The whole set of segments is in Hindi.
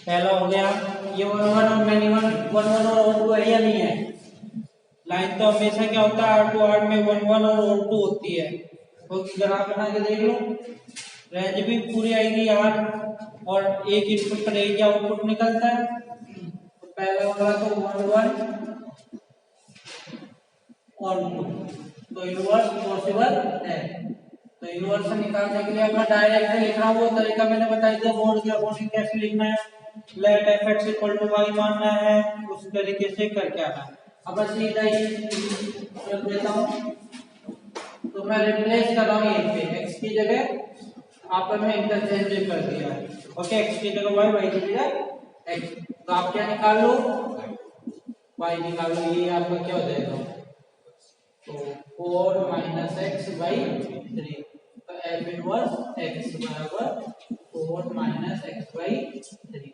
पहला हो गया ये 1 1 और मैनी 1 1 1 और और 2 है या नहीं है। लाइन तो हमेशा क्या होता है R2 R में 1 1 और 2 होती है। तो ग्राफ बना के देख लो, रेंज भी पूरी आएगी R और एक इनपुट पर एक आउटपुट निकलता है। तो पहला वाला तो 1 1 और 2, तो इनवर्स पॉसिबल है। तो इनवर्स निकालने के लिए अपना डायरेक्ट लिख रहा हूँ, वो तरीका मैंने बता दिया। मोड के अकॉर्डिंग कैसे लिखना है, let fx equal to y मानना है, उस तरीके से करके आना है। अब मैं सीधा ही रख देता हूँ, तो मैं रिप्लेस कर रहा हूँ यहीं पे x की जगह आपस में इंटरचेंज कर दिया है। ओके, x की जगह y, y की जगह x। तो आप क्या निकाल लो, y निकाल लो। ये आपका क्या हो जाएगा, तो 4 माइनस एक्स बाई 3। तो एफ इनवर्स एक्स बराबर 4 माइनस एक्स बाई 3।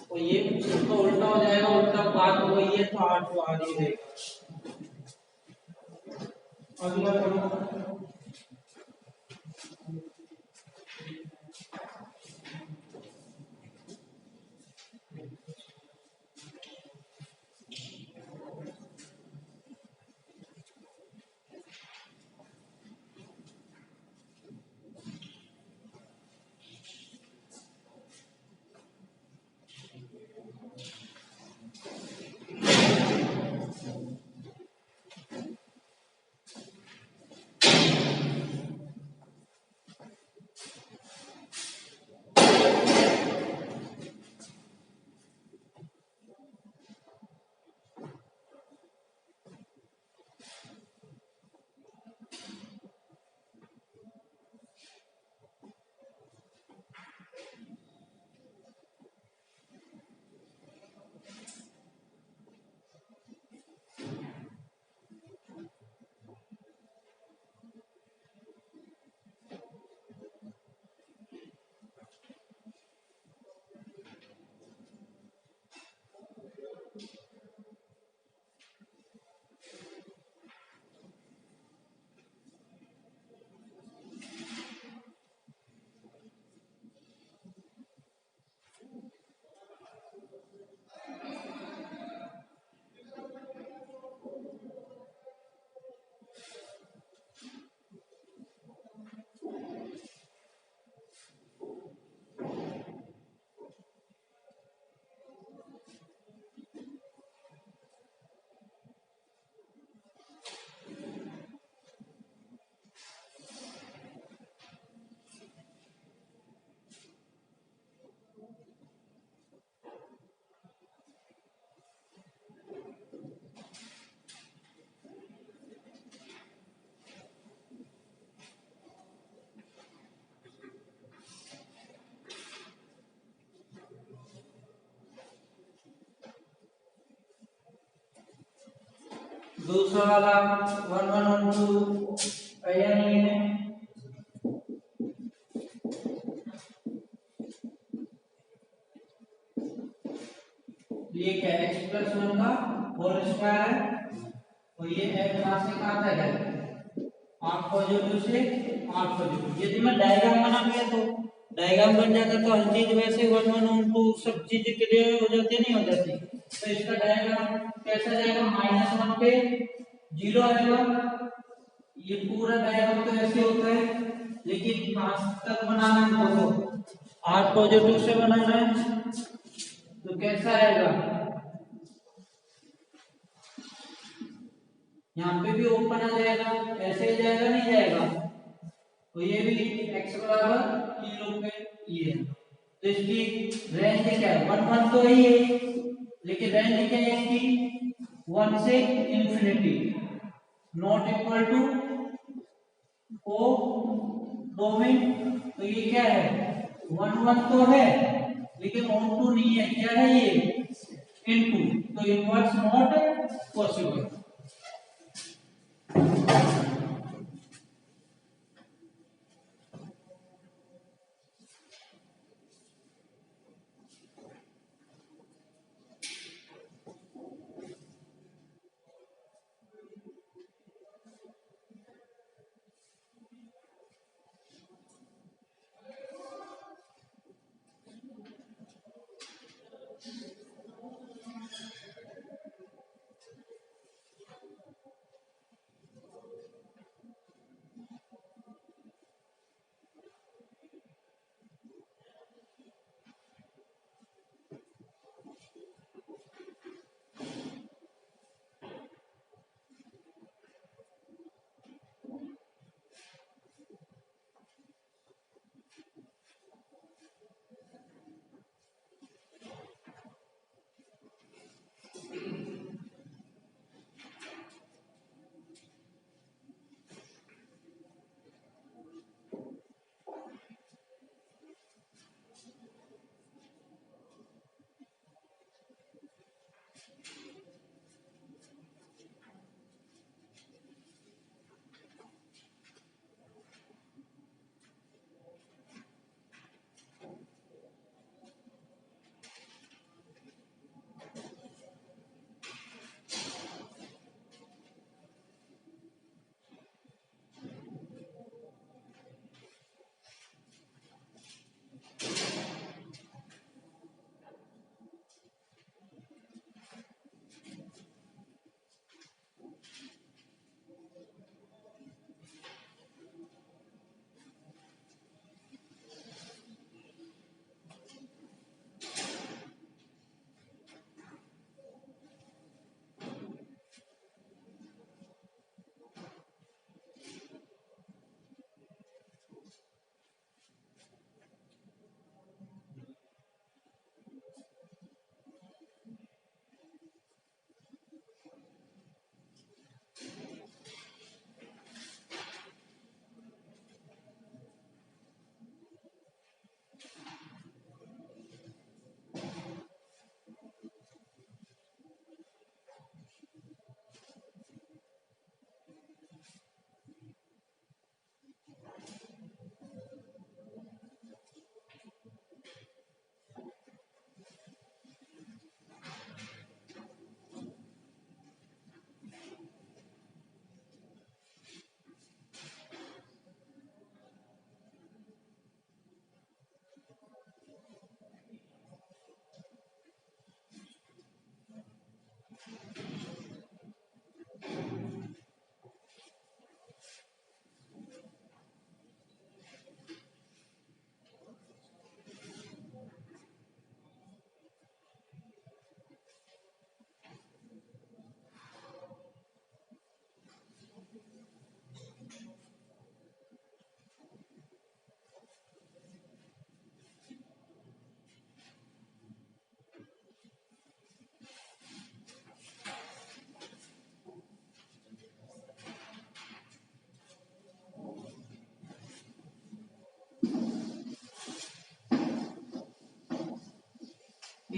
तो ये तो उल्टा हो जाएगा, उल्टा बात वही है, तो आठ तो आ ही रहेगा। अगला करो। दूसरा वाला 1 1 और 2 है या नहीं है। ये क्या है, x प्लस 1 का होल स्क्वायर है, और ये x कहां से कहां तक है, 8 पॉजिटिव से 8 पॉजिटिव। यदि मैं डायग्राम बना लिया तो डायग्राम बन जाता, तो हर चीज वैसे 1 1 और 2 सब चीजें क्लियर हो जाती नहीं हो जाती। तो इसका डायग्राम कैसा जाएगा, -1 पे 0 आएगा। ये पूरा डायग्राम तो ऐसे होता है, लेकिन कहां तक बनाना है हमको, 8 पॉजिटिव से बनाना है। तो कैसा आएगा, यहाँ पे भी ओपन आ जाएगा, ऐसे ही जाएगा नहीं जाएगा। तो ये भी x बराबर ये लोग पे ये है। तो इसकी रेंज क्या है, 1 1 तो ही है, लेकिन रेंज क्या है इसकी, 1 से infinity, not equal to O domain. तो ये क्या है, 1 1 तो है, लेकिन ऑन टू नहीं है, क्या है ये, इनटू। तो इनवर्स नॉट पॉसिबल।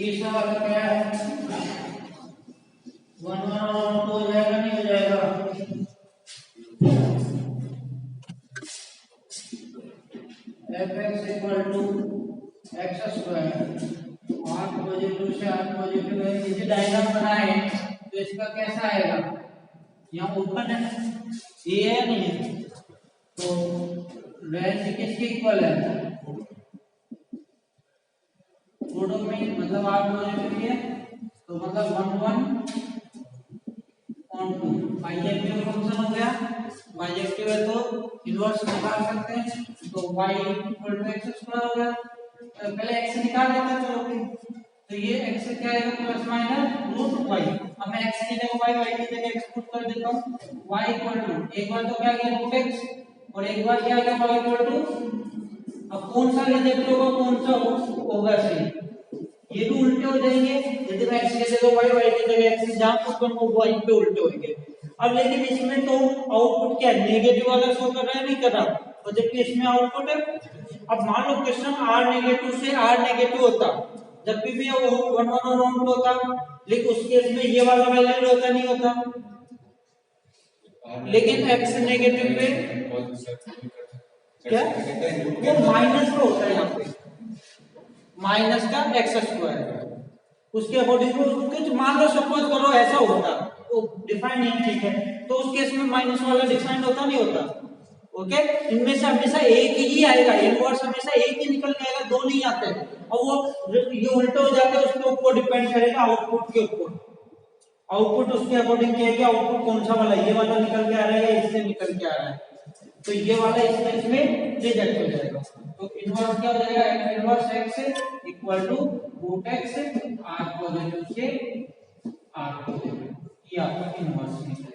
तीसरा वाला क्या है, 1 1 और 2 हो जाएगा, नहीं हो जाएगा। fx equal to x square, 8 positive से 8 पॉजिटिव है, इसे डायग्राम बनाए तो इसका कैसा आएगा, यहाँ ओपन है ये है नहीं है, तो रेंज किसके इक्वल है, कोडोमेन मतलब 8 पॉजिटिव है, तो मतलब 1 1 ऑन 2 बाइजेक्टिव फंक्शन हो गया, बाइजेक्टिव है तो इनवर्स निकाल सकते हैं, तो y equal to x square हो गया, पहले x निकाल लेते हैं चलो फिर, तो ये x से क्या आएगा प्लस माइनस रूट y, अब मैं x की जगह y, y की जगह x पुट कर देता हूँ, y इक्वल टू एक बार तो क्या आ गया रूट x और एक बार क्या आ गया y इक्वल टू, अब कौन सा रिजेक्ट होगा कौन सा होगा सही, ये भी उल्टे हो जाएंगे, यदि मैं x की जगह y, y की जगह x जहां पुट करूंगा वो y पे उल्टे होंगे। अब लेकिन इसमें तो आउटपुट क्या नेगेटिव वाला शो कर रहा है, नहीं कर रहा, और जबकि इसमें आउटपुट है, अब मान लो क्वेश्चन r नेगेटिव से r नेगेटिव होता, जब भी वो 1 1 और 1 होता, लेकिन उस केस में ये वाला वैल्यू होता नहीं होता, लेकिन x नेगेटिव पे क्या वो माइनस पे होता है, यहाँ पे माइनस का एक्स स्क्वायर, उसके अकॉर्डिंग कुछ मान लो सपोज करो ऐसा होता, वो डिफाइन नहीं ठीक है, तो उस केस में माइनस वाला डिफाइन होता नहीं होता, ओके, इनमें से हमेशा एक ही आएगा, इनवर्स हमेशा एक ही निकल के आएगा, दो नहीं आते, और वो ये उल्टे हो जाते हैं, उसके ऊपर डिपेंड करेगा आउटपुट के ऊपर, आउटपुट उसके अकॉर्डिंग क्या है कि आउटपुट कौन सा वाला, ये वाला निकल के आ रहा है या इससे निकल के आ रहा है, तो ये वाला इस केस में रिजेक्ट हो जाएगा, तो इनवर्स क्या हो जाएगा, inverse x equal to root x r positive से r पॉजिटिव, ये आपका इनवर्स निकलेगा।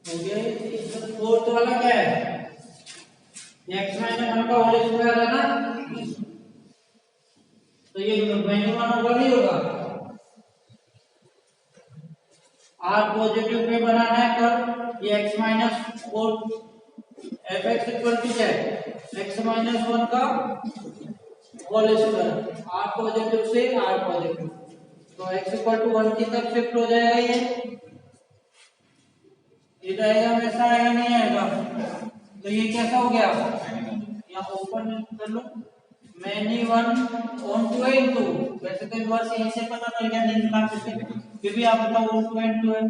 हो गया, फोर्थ वाला क्या है, x माइनस 1 का होल स्क्वायर है ना, तो ये वैल्यू 1 होगा नहीं होगा, r पॉजिटिव पे बनाना है कर, ये x minus 4 fx equal to क्या है, x माइनस 1 का होल स्क्वायर, r पॉजिटिव से r पॉजिटिव, तो x इक्वल टू 1 की तरफ शिफ्ट हो जाएगा, ये जाएगा वैसा आएगा नहीं आएगा, तो ये कैसा हो गया, यहाँ ओपन कर लो, मैनी 1 ऑन 2 एंड 2, वैसे तो इनवर्स यहीं से पता चल गया, नहीं निकाल सकते, फिर भी आप बताओ ऑन 2 एंड 2 है,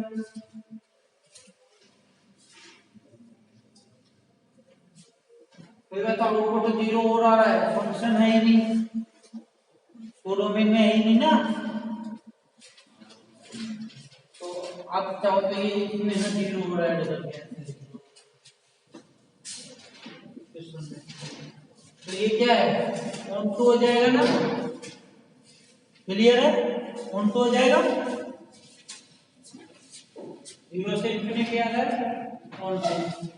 फिर बताओ आउटपुट 0 हो रहा है, फंक्शन है ही नहीं, तो डोमेन में है ही नहीं ना, तो आप चाहो तो ये इसमें 0 हो रहा है, तो ये क्या है, ऑन टू हो जाएगा ना, क्लियर है, ऑन टू हो जाएगा, 0 से इंफिनिटी आ रहा है ऑन टू।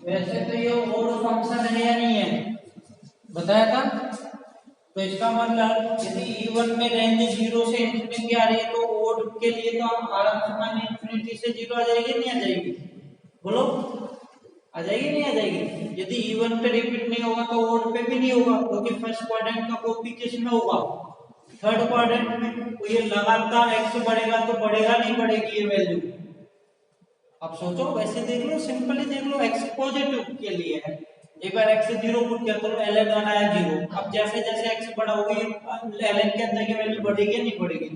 वैसे तो ये ओड फंक्शन है या नहीं है, बताया था। तो इसका मतलब यदि E1 में रेंज 0 से इंफिनिटी आ रही है तो ओड के लिए तो आराम से मान इंफिनिटी से 0 आ जाएगी, नहीं आ जाएगी, बोलो आ जाएगी नहीं आ जाएगी। यदि E1 पे रिपीट नहीं होगा तो ओड पे भी नहीं होगा, क्योंकि फर्स्ट क्वाड्रेंट का कॉपी किसमें होगा, थर्ड क्वाड्रेंट में। तो ये लगातार x बढ़ेगा तो बढ़ेगा नहीं बढ़ेगी ये वैल्यू। अब सोचो, वैसे देख लो, सिंपली देख लो, x पॉजिटिव के लिए है, एक बार x से 0 पुट किया तो ln वन आया 0। अब जैसे जैसे x बड़ा होगी ln के अंदर की वैल्यू बढ़ेगी नहीं बढ़ेगी,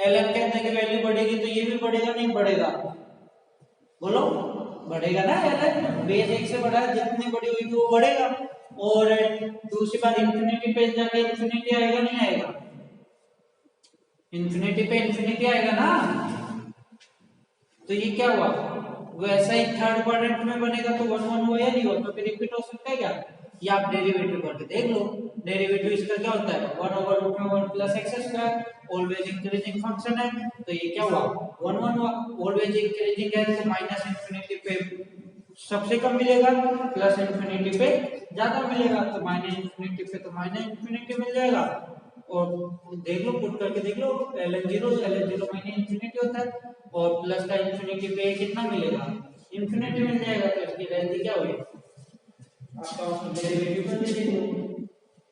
ln के अंदर की वैल्यू बढ़ेगी तो ये भी बढ़ेगा नहीं बढ़ेगा, बोलो बढ़ेगा ना, ln बेस 1 से बड़ा है, जितनी बड़ी होगी वो बढ़ेगा। और दूसरी बात, इंफिनिटी पे जाके इंफिनिटी आएगा नहीं आएगा, इंफिनिटी पे इंफिनिटी आएगा ना। तो ये क्या हुआ, वैसा ही थर्ड क्वाड्रेंट में बनेगा तो 1 1 हुआ या नहीं हुआ, तो फिर रिपीट हो सकता है क्या। ये आप डेरिवेटिव करके देख लो, डेरिवेटिव इसका क्या होता है 1/√1 plus x square, always increasing function है। तो ये क्या हुआ 1 1 हुआ, ऑलवेज इंक्रीजिंग है तो माइनस इंफिनिटी पे सबसे कम मिलेगा, प्लस इंफिनिटी पे ज्यादा मिलेगा, तो माइनस इंफिनिटी पे तो माइनस इंफिनिटी मिल जाएगा। और देख लो, पुट करके देख लो, ln 0 माइनस इंफिनिटी होता है, और प्लस का इंफिनिटी पे कितना मिलेगा, इंफिनिटी मिल जाएगा। तो इसकी रेंज क्या हुई, आपका डेरिवेटिव कर दीजिए,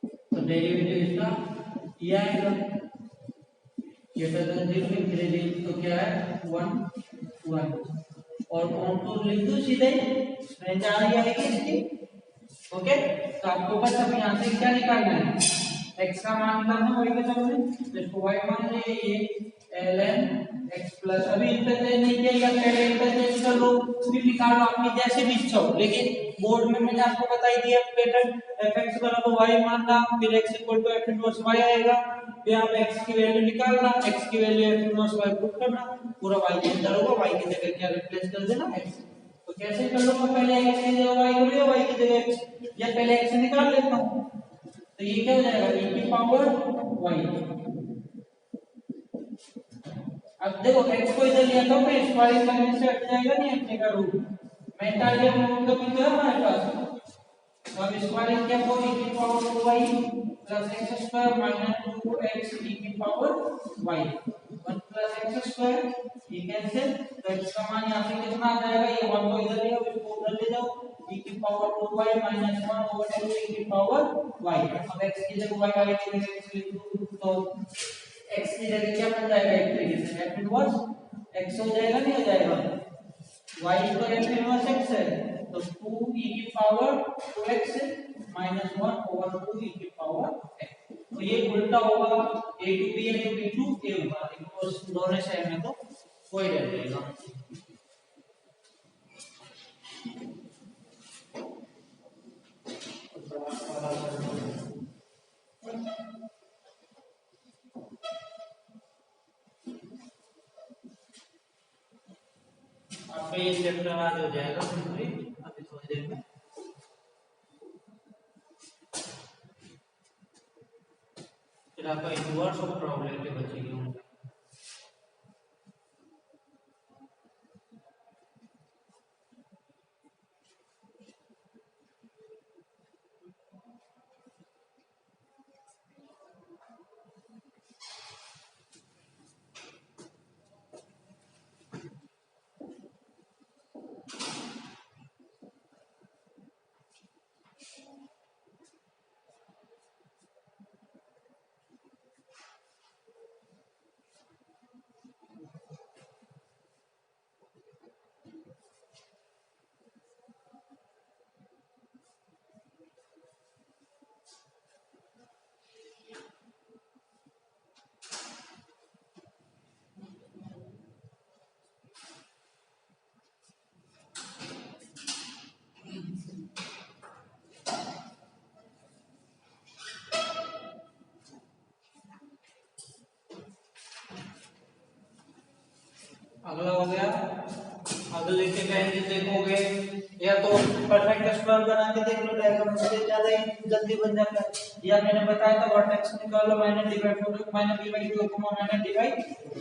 तो डेरिवेटिव इसका ये आएगा, ये टर्म 0 इंक्रीजिंग तो क्या है 1 1, और ऑन टू लिख दो सीधे, रेंज आ रही है इसकी, ओके। तो आपको बस अब यहाँ से क्या निकालना है, x का मान निकालना है y के टर्म में, तो इसको y मान लीजिए, ये ln x प्लस, अभी इंटरचेंज नहीं किया या पहले इंटरचेंज कर लो फिर निकाल लो, आपकी जैसे भी इच्छा हो। लेकिन बोर्ड में मैंने आपको बताई दिया पैटर्न, fx बराबर y मानना, फिर x equal to f inverse y आएगा, फिर आप x की वैल्यू निकालना, x की value f inverse y put करना, पूरा y के अंदर होगा, y की जगह क्या रिप्लेस कर देना x। तो कैसे कर लो, पहले x की जगह y कर लिया, y की जगह x, या पहले x निकाल लेता हूं, तो ये क्या हो जाएगा e की पावर y। अब देखो x को इधर लिया था तो स्क्वायर करने से हट जाएगा नहीं हटने का रूट, मैं टारगेट रूट का भी है हमारे पास। तो अब स्क्वायर क्या होगा e की power y plus x square minus 2x e की power y, 1 plus x square, ये कैंसिल, तो x का मान यहाँ से कितना आ जाएगा, ये 1 को इधर ले आओ, इसको उधर ले जाओ, e की power 2y minus 1 over 2 e की पावर y। अब x की जगह y की जगह x लिख दो, तो x की जगह क्या बन जाएगा, एक तरीके से f इनवर्स x हो जाएगा, नहीं हो जाएगा, y तो f इनवर्स x है, तो 2 e की power 2x minus 1 over 2 e की पावर x। तो ये उल्टा होगा, a टू b है तो b टू a होगा, इनवर्स दोनों सेम है तो कोई रह जाएगा। आपका ये चैप्टर आज हो जाएगा कंप्लीट अभी थोड़ी देर में। फिर आपका इनवर्स और प्रोबेबिलिटी बचेगी। अगला हो गया, अगले के कहेंगे देखोगे या तो परफेक्ट स्क्वायर बना के देख लो, डायग्राम से ज्यादा जल्दी बन जाता है। या मैंने बताया था वर्टेक्स निकालो minus divide 4 minus D by 2 minus divide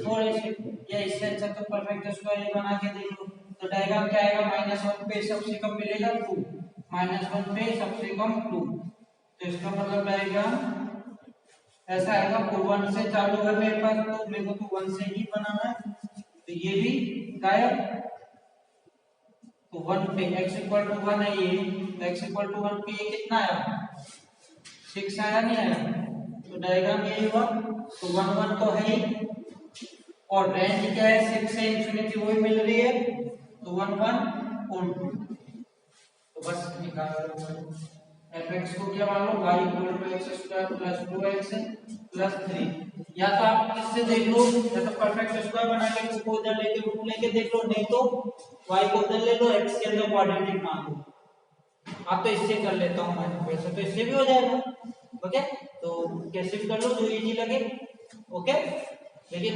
4 ऐसे, या इससे अच्छा तो परफेक्ट स्क्वायर बना के देख लो। तो डायग्राम क्या आएगा, -1 पे सबसे कम मिलेगा 2, -1 पे सबसे कम 2, तो इसका मतलब डायग्राम ऐसा आएगा। 1 से चालू है मेरे पास, तो मेरे को तो 1 से ही बनाना है, तो ये भी गायब। तो 1 पे x इक्वल टू 1 है ये, तो x इक्वल टू 1 पे ये कितना आया, 6 आया, नहीं आया, तो डायग्राम ये हुआ। तो 1 1 तो है ही, और रेंज क्या है 6 से इंफिनिटी वही मिल रही है, तो 1 1 और 2, तो बस निकाल fx को क्या मान लो, y equal to x square plus 2x plus 3। या तो आप इससे देख लो, या तो परफेक्ट स्क्वायर बना के x को उधर लेके रूट लेके देख लो, नहीं तो y को उधर ले लो, x के अंदर क्वाड्रेटिक मान लो। आप तो इससे कर लेता हूं मैं, वैसे तो इससे भी हो जाएगा। ओके, तो कैसे भी कर लो जो इजी लगे। ओके, लेकिन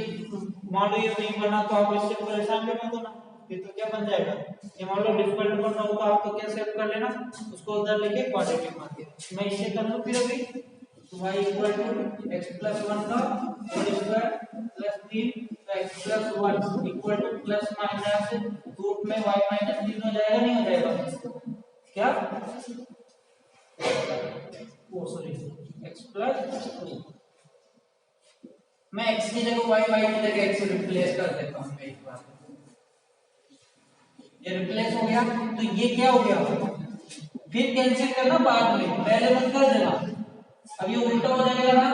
मान लो ये नहीं बना तो आप इससे परेशान भी मत होना, फिर तो क्या बन जाएगा, ये मान लो डिफिकल्ट बनना हो तो आप तो कैसे कर लेना, उसको उधर लेके क्वाड्रेटिक मान के मैं इससे कर लूं। फिर अभी तो y equal to x plus 1 का होल स्क्वायर प्लस 3, तो x plus 1 equal to plus minus root में y माइनस 3 हो जाएगा, नहीं हो जाएगा क्या, ओ सॉरी x प्लस 2, मैं x की जगह y की जगह x रिप्लेस कर देता हूं एक बार, ये रिप्लेस हो गया। तो ये क्या हो गया, फिर कैंसिल करना बाद में, पहले मत कर देना। अब ये उल्टा हो जाएगा ना,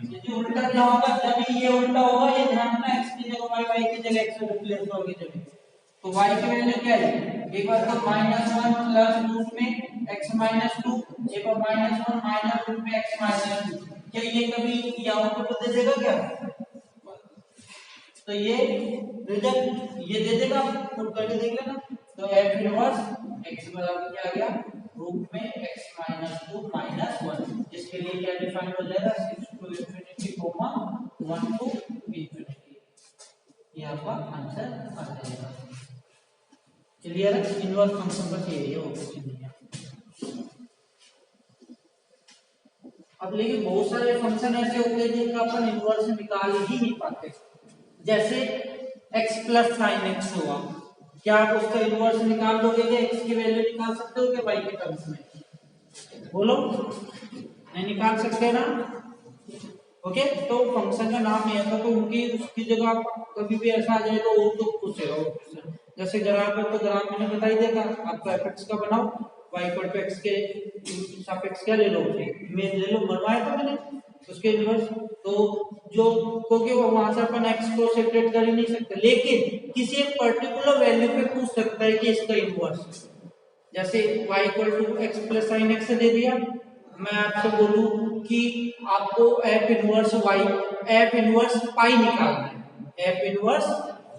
ये जो उल्टा क्या होगा, जब ये उल्टा होगा, ये ध्यान रखना x की जगह y की जगह x रिप्लेस करोगे जब, तो y की वैल्यू क्या है, एक बार तो -1 प्लस रूट में x माइनस 2, एक बार -1 माइनस रूट में x माइनस 2। क्या ये कभी यहाँ पर दे देगा क्या, तो ये रिजल्ट ये दे देगा, पुट करके देख लेना। तो f इनवर्स x बराबर क्या आ गया, रूट में x माइनस 2 माइनस 1, जिसके लिए क्या डिफाइन हो जाएगा, 6 to infinity comma 1 to infinity, ये आपका आंसर आ जाएगा। क्लियर है, इनवर्स फंक्शन बस यही है, और कुछ नहीं है। अब लेकिन बहुत सारे फंक्शन ऐसे होते हैं जिनका अपन इनवर्स निकाल ही नहीं पाते, जैसे x प्लस साइन x हुआ, क्या आप उसका इनवर्स निकाल दोगे, क्या x की वैल्यू निकाल सकते हो क्या y के टर्म्स में, बोलो, नहीं निकाल सकते ना। ओके, तो फंक्शन का नाम नहीं आता तो उनकी उसकी जगह आप कभी भी ऐसा आ जाए तो वो तो पूछेगा वो क्वेश्चन। जैसे ग्राफ है तो ग्राफ मैंने बता ही दिया था आपको एफ का बनाओ, y इक्वल टू x के सापेक्ष क्या ले लो, इमेज ले लो, बनवाया था मैंने उसके इनवर्स। तो जो क्योंकि वो वहां से अपन x को सेपरेट कर ही नहीं सकते, लेकिन किसी एक पर्टिकुलर वैल्यू पे पूछ सकता है कि इसका इनवर्स, जैसे y equal to x plus sine x दे दिया, मैं आपसे बोलूं कि आपको f inverse y, f inverse pi निकालना है, एफ इनवर्स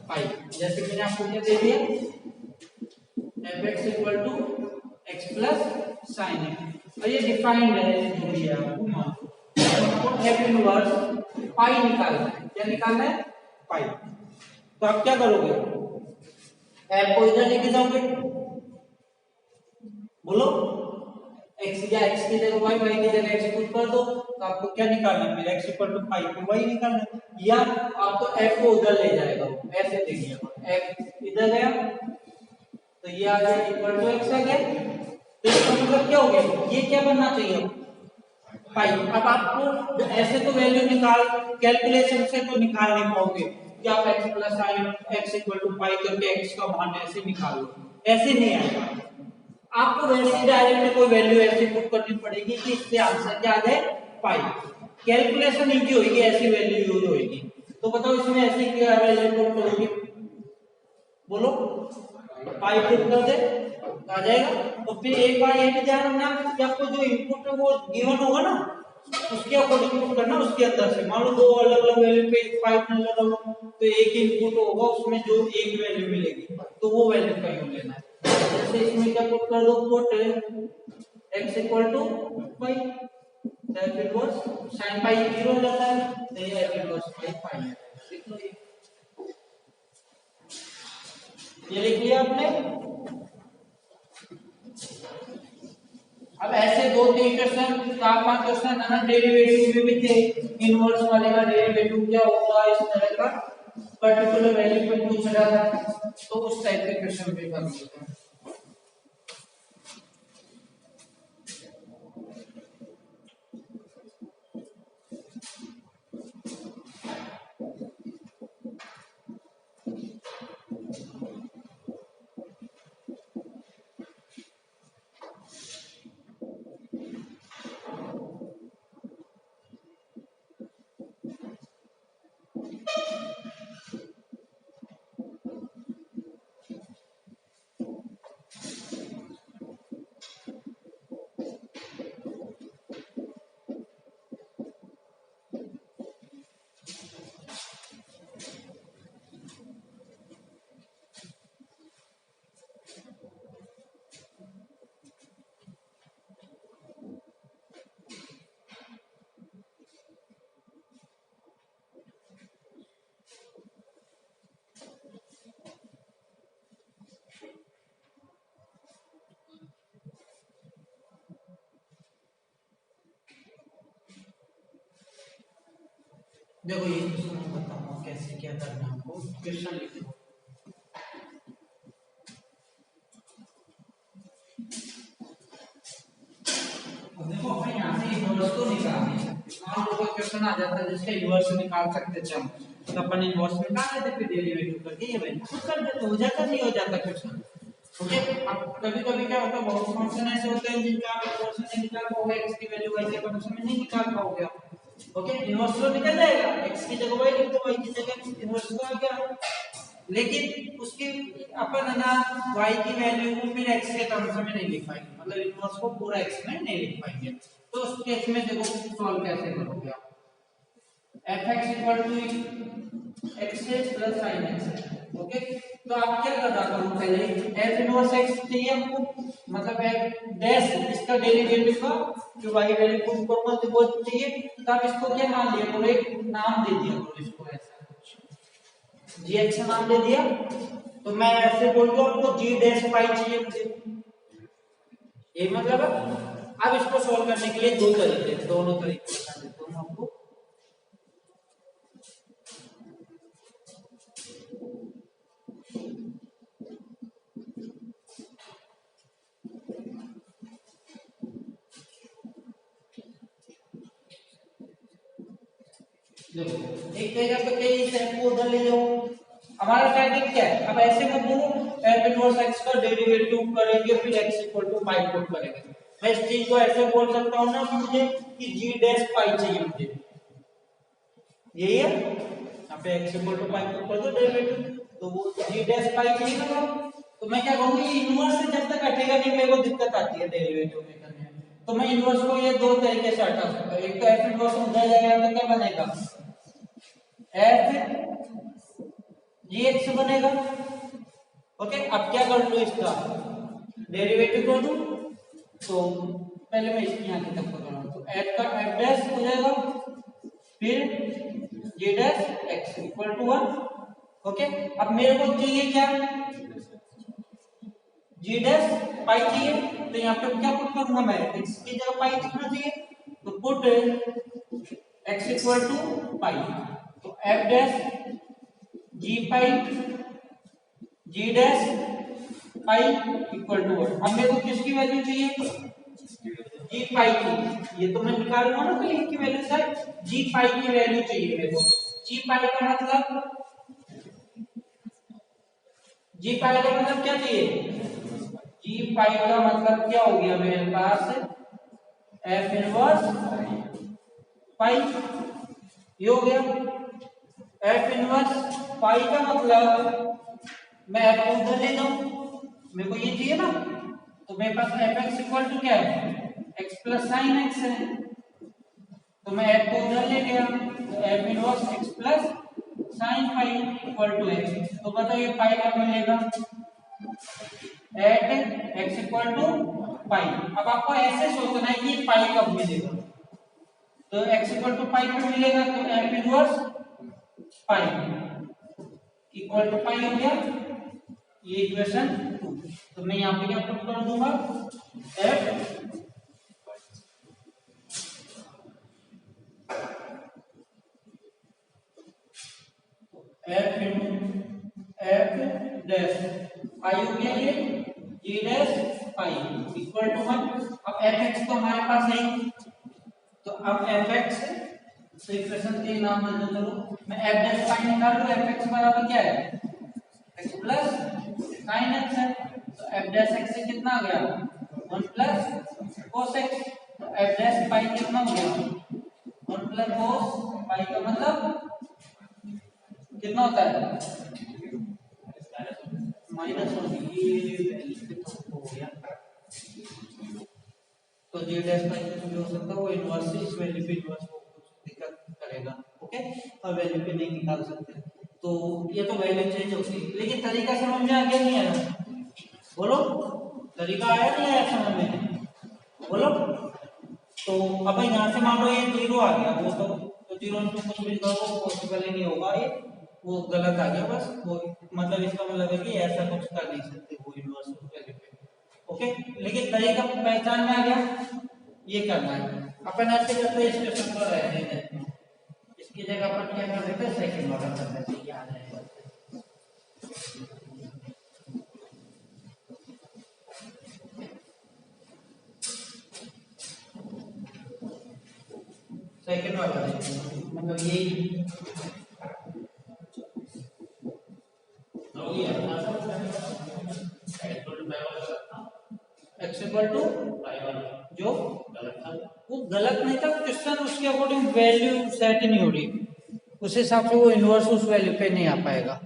पाई, जैसे मैंने आपको क्या दे दिया, F x equal to x plus sine X, और ये डिफाइंड है जो भी है आपको, तो आपको एफ इनवर्स पाई निकालना है, क्या निकालना है, पाई। तो आप क्या करोगे, एफ को इधर लेके जाओगे, बोलो, x या x की जगह y, y की जगह x पुट कर दो, तो आपको क्या निकालना है, फिर x इक्वल टू पाई पे y निकालना है, या आपको f को उधर ले जाएगा, ऐसे देखिए f इधर गया तो ये आ गया इक्वल टू x आ गया, तो इसका मतलब क्या हो गया, ये क्या बनना चाहिए, पाई। अब आपको ऐसे तो वैल्यू निकाल, कैलकुलेशन से तो निकाल नहीं पाओगे कि आप x plus sine x equal to pi करके x का मान ऐसे निकाल लो, ऐसे नहीं आएगा, आपको वैसे ही डायरेक्ट कोई वैल्यू ऐसे पुट करनी पड़ेगी कि इससे आंसर क्या आ जाए, पाई। कैलकुलेशन इजी होगी, ऐसी वैल्यू यूज होगी। तो बताओ इसमें ऐसे क्या वैल्यू पुट करोगे, बोलो, पाई पुट कर दे आ जाएगा। तो फिर एक बार ये भी ध्यान रखना कि आपको जो इनपुट है वो गिवन होगा ना, उसके अकॉर्डिंग पुट करना, उसके अंदर से मान लो दो अलग अलग वैल्यू पे पाइप न लगा हो तो एक इनपुट होगा, उसमें जो एक वैल्यू मिलेगी तो वो वैल्यू का यूज लेना है। जैसे इसमें क्या पुट कर दो, put x equal to pi, that inverse sin pi 0 हो जाता है, तो ये इनवर्स पाई पाई है, लिख लो ये लिख लिया आपने। अब ऐसे दो तीन क्वेश्चन, चार पांच क्वेश्चन अनंत डेरिवेटिव में भी थे, इनवर्स वाले का डेरिवेटिव क्या होगा, इस तरह का पर्टिकुलर वैल्यू पे पूछ रहा था, तो उस टाइप के क्वेश्चन भी कर सकते हैं। देखो ये क्वेश्चन मैं बताऊंगा कैसे क्या करना है, आपको क्वेश्चन लिखो। अब देखो अपन यहाँ से इनवर्स तो निकालना है, मान लो कोई क्वेश्चन आ जाता है जिसका इनवर्स निकाल सकते थे हम, तो अपन इनवर्स निकाल लेते, फिर डेरिवेटिव करके ये वैल्यू पुट कर देते, हो जाता नहीं हो जाता क्वेश्चन। ओके, अब कभी कभी क्या होता है, बहुत फंक्शन ऐसे होते हैं जिनका आप इनवर्स नहीं निकाल पाओगे, x की वैल्यू y के फंक्शन में नहीं निकाल पाओगे आप। ओके, इनवर्स तो निकल जाएगा, x की जगह y लिख दो, y की जगह इनवर्स तो आ गया, लेकिन उसकी अपन है ना y की वैल्यू को फिर x के टर्म्स में नहीं लिख पाएंगे, मतलब इनवर्स को पूरा x में नहीं लिख पाएंगे। तो उस केस में देखो सॉल्व कैसे करोगे आप, fx equal to x plus sin x, okay. तो आप क्या करना करो, पहले f इनवर्स x चाहिए हमको, मतलब f डैश इसका डेरिवेटिव का जो y वैल्यू पुट करूंगा तो वो चाहिए, तो आप इसको क्या मान लिया करो, एक नाम दे दिया करो इसको, ऐसा कुछ g x नाम दे दिया, तो मैं ऐसे बोल दूं आपको g डैश पाई चाहिए मुझे, ये मतलब अब इसको सॉल्व करने के लिए दो तरीके, दोनों तरीके बता देता हूं आपको। देखो एक जगह पे कई स्टेप को उधर ले जाओ। हमारा टारगेट क्या है? अब ऐसे में बोलो f इनवर्स x का डेरिवेटिव करेंगे फिर x equal to pi put करेंगे। मैं इस चीज को ऐसे बोल सकता हूं ना कि मुझे कि g डैश पाई चाहिए मुझे, यही है। यहाँ पे x equal to pi put कर दो डेरिवेटिव, तो वो g डैश पाई चाहिए ना। तो मैं क्या कहूंगी इनवर्स से जब तक हटेगा नहीं मेरे को दिक्कत आती है डेरिवेटिव में करने में। तो मैं इनवर्स को ये दो तरीके से हटा सकता हूं। एक तो f इनवर्स उधर जाएगा तो क्या बनेगा f gx बनेगा। ओके, अब क्या कर लूं इसका डेरिवेटिव कर दूं। तो पहले मैं इसकी यहां तक पकड़ा तो f का f डैश हो जाएगा फिर g dash x equal to 1। Okay, अब मेरे को चाहिए क्या g डैश पाई चाहिए, तो यहाँ पे क्या पुट करूंगा मैं x की जगह पाई लिखना चाहिए, तो put x equal to pi. तो f dash g pi g dash pi equal to 1। अब मेरे को किसकी वैल्यू चाहिए g पाई की, ये तो मैं निकालूंगा ना तो इसकी वैल्यू से g पाई की वैल्यू चाहिए मेरे को। g पाई का मतलब क्या चाहिए g पाई का मतलब क्या हो गया मेरे पास f इनवर्स पाई, ये हो गया f इनवर्स पाई का मतलब मैं f को उधर ले जाऊं, मेरे को ये चाहिए ना। तो मेरे पास fx इक्वल टू क्या है x प्लस साइन x है, तो मैं f को उधर ले गया तो f inverse x plus sine pi equal to x। तो बताओ ये पाई कब मिलेगा at x equal to pi. अब आपको ऐसे सोचना है कि पाई कब मिलेगा, तो x इक्वल टू पाई कब मिलेगा तो f inverse pi equal to pi हो गया, ये इक्वेशन 2। तो मैं यहाँ पे क्या पुट कर दूंगा f डैश पाई हो गया ये g dash pi equal to 1। अब fx तो हमारे पास है, तो अब fx तो इक्वेशन 3 नाम दे दो। चलो मैं f डैश पाई निकाल लूं, fx बराबर क्या है x प्लस sin x है, तो f डैश x से कितना आ गया 1 प्लस cos x। तो f डैश पाई कितना हो गया 1 प्लस cos पाई का मतलब कितना होता है माइनस होगी, ये वैल्यू हो गया। तो g डैश पाई कुछ भी हो सकता है, वो इनवर्स से इस वैल्यू पे इनवर्स को कुछ दिक्कत करेगा। ओके, और वैल्यू पे नहीं निकाल सकते, तो ये तो वैल्यू चेंज होगी। लेकिन तरीका समझ में आ गया नहीं आया बोलो, तरीका आया नहीं आया समझ में बोलो। तो अब यहाँ से मान लो ये 0 आ गया, वो तो 0 इंटू कुछ भी करो पॉसिबल ही नहीं होगा, ये वो गलत आ गया बस। वो मतलब इसका मतलब है कि ऐसा कुछ कर नहीं सकते वो इनवर्स वैल्यू पे। ओके, लेकिन तरीका पहचान में आ गया, ये करना है अपन ऐसे करते हैं। इस क्वेश्चन को रहने देते हैं, इसकी जगह अपन क्या कर देते हैं सेकंड ऑर्डर कर देते हैं, याद है सेकंड वाला मतलब यही x इक्वल टू जो वो गलत नहीं था क्वेश्चन, उसके अकॉर्डिंग वैल्यू सेट नहीं हो रही, उस हिसाब से वो इनवर्स उस वैल्यू पे नहीं आ पाएगा।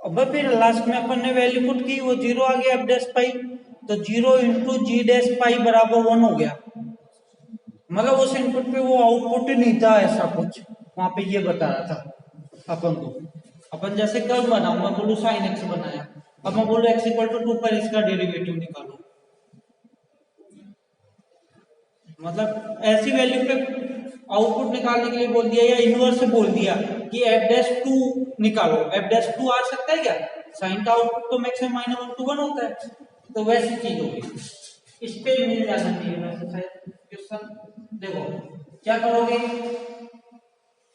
अब फिर लास्ट में अपन ने वैल्यू पुट की, वो 0 आ गया f डैश पाई, तो 0 इंटू जी डैश पाई बराबर 1 हो गया। मतलब उस इनपुट पे वो आउटपुट ही नहीं था, ऐसा कुछ वहां पे ये बता रहा था अपन को। अपन जैसे कर्व बनाऊं, मैं बोलूं साइन एक्स बनाया, अब मैं बोलूं x इक्वल टू 2 पर इसका डेरिवेटिव निकालो, मतलब ऐसी वैल्यू पे आउटपुट निकालने के लिए बोल दिया, या इनवर्स से बोल दिया कि f डैश 2 निकालो। f डैश 2 आ सकता है क्या, साइन का आउटपुट तो मैक्सिमम -1 to 1 होता है, तो वैसी चीज होगी। इस पे मिल जाना चाहिए वैसे शायद क्वेश्चन। देखो क्या करोगे,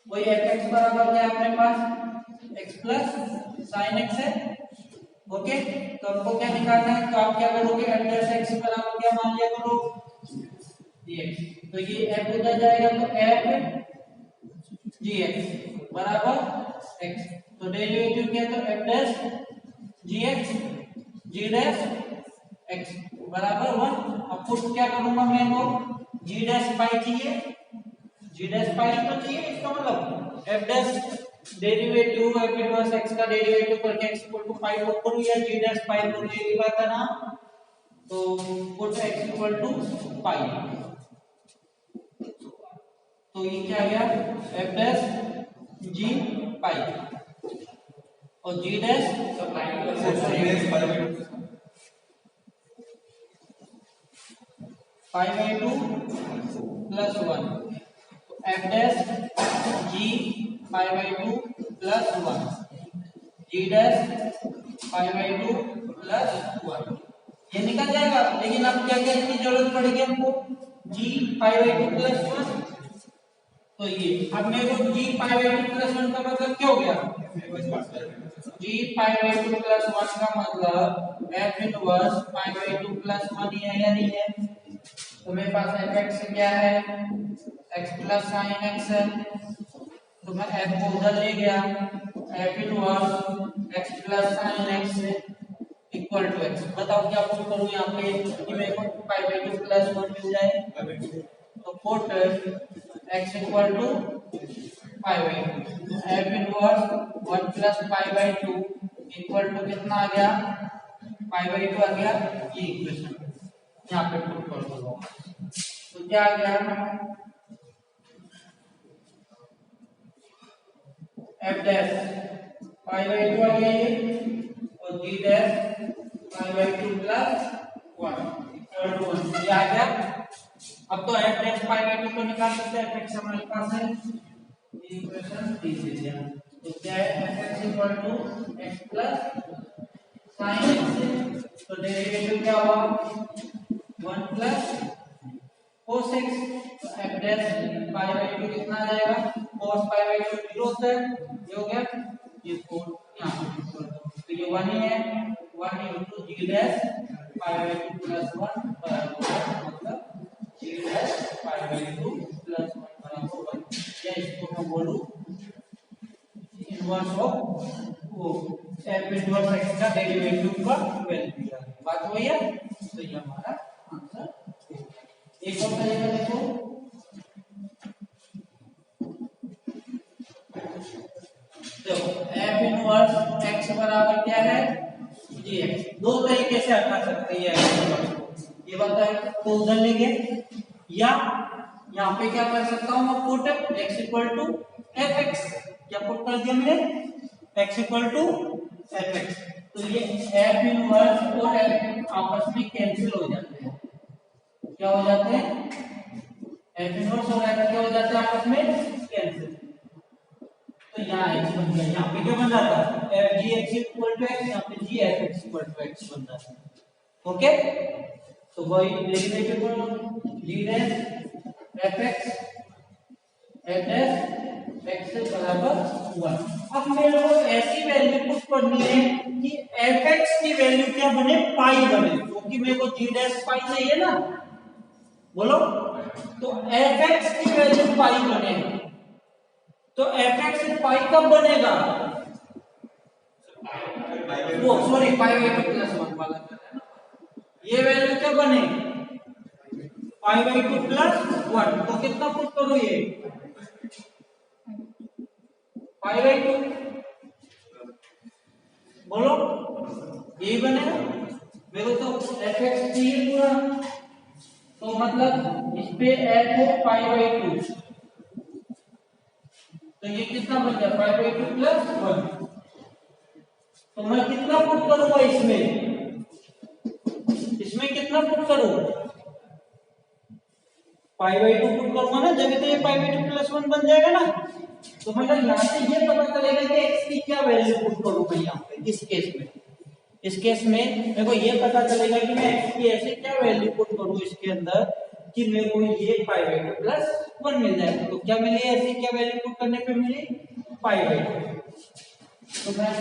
वही fx बराबर क्या है अपने पास x प्लस साइन x है। ओके, तो हमको क्या निकालना है, तो आप क्या करोगे f डैश x बराबर क्या मान लिया करो dx। तो ये f उधर जाएगा तो f जी एक्स बराबर x। तो डेरिवेटिव क्या है तो f डैश जी एक्स जी डैश x बराबर 1। अब पुट क्या करूंगा मैं वो g डैश पाई चाहिए, g डैश पाई तो चाहिए, इसका मतलब f dash derivative f inverse x का डेरिवेटिव करके x equal to pi put करूं या g डैश पाई पुट ये बात है ना। तो put x equal to pi, तो ये क्या आ गया f डैश g पाई और g dash pi by 2 plus 1। तो f dash g pi by 2 plus 1 g dash pi by 2 plus 1 ये निकल जाएगा। लेकिन अब क्या क्या इसकी जरूरत पड़ेगी हमको g पाई बाई 2 प्लस 1। तो ये अब मेरे को g पाई बाई 2 प्लस 1 का मतलब क्या हो गया g पाई बाई 2 प्लस 1 का मतलब f inverse pi by 2 plus 1 है या नहीं है। तो मेरे पास fx क्या है x प्लस साइन x है, तो मैं f को उधर ले गया f inverse x plus sine x equal to x। बताओ क्या पुट करूं यहाँ पे कि मेरे को पाई बाई 2 प्लस 1 मिल जाए। तो put x equal to pi by 2 f inverse 1 plus pi by 2 equal to कितना आ गया पाई बाई 2 आ गया। ये इक्वेशन यहाँ पे पुट कर दो तो क्या आ गया f डैश पाई बाई 2 आ गया ये और g dash pi by 2 plus 1 equal to 1 ये आ गया। अब तो f डैश पाई बाई 2 को निकाल सकते हैं, fx हमारे पास है ये इक्वेशन 3 से दिया। तो क्या है fx equal to x plus sin x। तो डेरिवेटिव क्या हुआ 1 प्लस cos x। तो f डैश पाई बाई 2 कितना आ जाएगा cos पाई बाई 2 0 से ये हो गया ये 4 यहाँ पे तो ये 1 ही है 1 into g dash pi by 2 plus 1 बराबर मतलब g dash pi by 2 plus 1 बराबर 1। या इसको मैं बोलूं इनवर्स ऑफ वो f इनवर्स x का डेरिवेटिव का वैल्यू बात हुई है। तो ये हमारा आंसर एक और तरीका देखो f इनवर्स x बराबर क्या है gx। दो तरीके से हटा सकते हैं ये बताए तो उधर लेंगे या यहाँ पे क्या कर सकता हूँ मैं put x equal to fx। क्या पुट कर दिया मैंने x इक्वल टू fx। तो ये f इनवर्स और f आपस में कैंसिल हो जाते हैं। क्या हो जाते हैं f इनवर्स और f क्या हो जाते हैं आपस में कैंसिल। तो यहाँ x बन गया, यहाँ पे क्या बन जाता है f g x equal to x, यहाँ पे g f x equal to x बन जाता है। ओके तो वही डेरिवेटिव को g dash f x f dash x बराबर 1। अब मेरे को ऐसी वैल्यू पुट करनी है कि f x की वैल्यू क्या बने पाई बने, क्योंकि मेरे को g डैश पाई चाहिए ना बोलो। तो f x की वैल्यू पाई बने तो f x पाई कब बनेगा वो सॉरी पाई बाई 2 प्लस 1 वाला ये वैल्यू क्या बने पाई बाई 2 प्लस 1। तो कितना पुट करो ये पाई बाई 2 बोलो ये बनेगा मेरे को तो f x चाहिए पूरा। तो मतलब इस पे f हो पाई बाई 2 तो ये कितना बन गया पाई बाई 2 प्लस 1। तो मैं कितना पुट करूंगा इसमें कितना पुट करूं पाई बाई 2 पुट करूंगा ना, जब तो ये पाई बाई 2 प्लस 1 बन जाएगा ना। तो मतलब यहाँ से ये पता चलेगा कि x की क्या वैल्यू पुट करूं मैं यहाँ पे इस केस में मेरे को ये पता चलेगा कि मैं x की ऐसे क्या वैल्यू पुट करूं इसके अंदर कि मेरे को ये पाई बाई 2 प्लस 1 मिल जाएगा। तो क्या मिली ऐसी क्या वैल्यू पुट करने पे मिली पाई बाई 2। तो मैं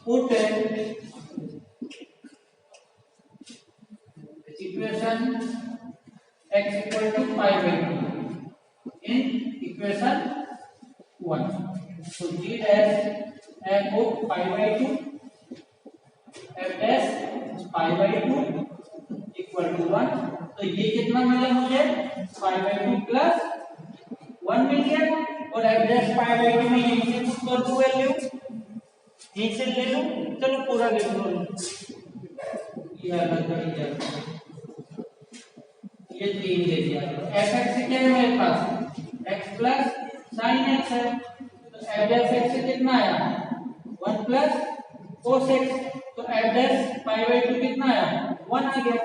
put equation x equal to pi by two in equation 1। तो g dash f of pi by two f dash pi by two equal to 1। तो ये कितना मिला मुझे पाई बाई टू प्लस 1 मिल गया। और f dash pi by two में यहीं से पुट कर दूं वैल्यू, यहीं से ले लूं। चलो पूरा लिख लो, ये अलग कर दिया, ये 3 ले लिया। f x क्या है मेरे पास x प्लस sin x है, तो f डैश x से कितना आया 1 प्लस cos x। तो f dash pi by to कितना आया 1 आ गया,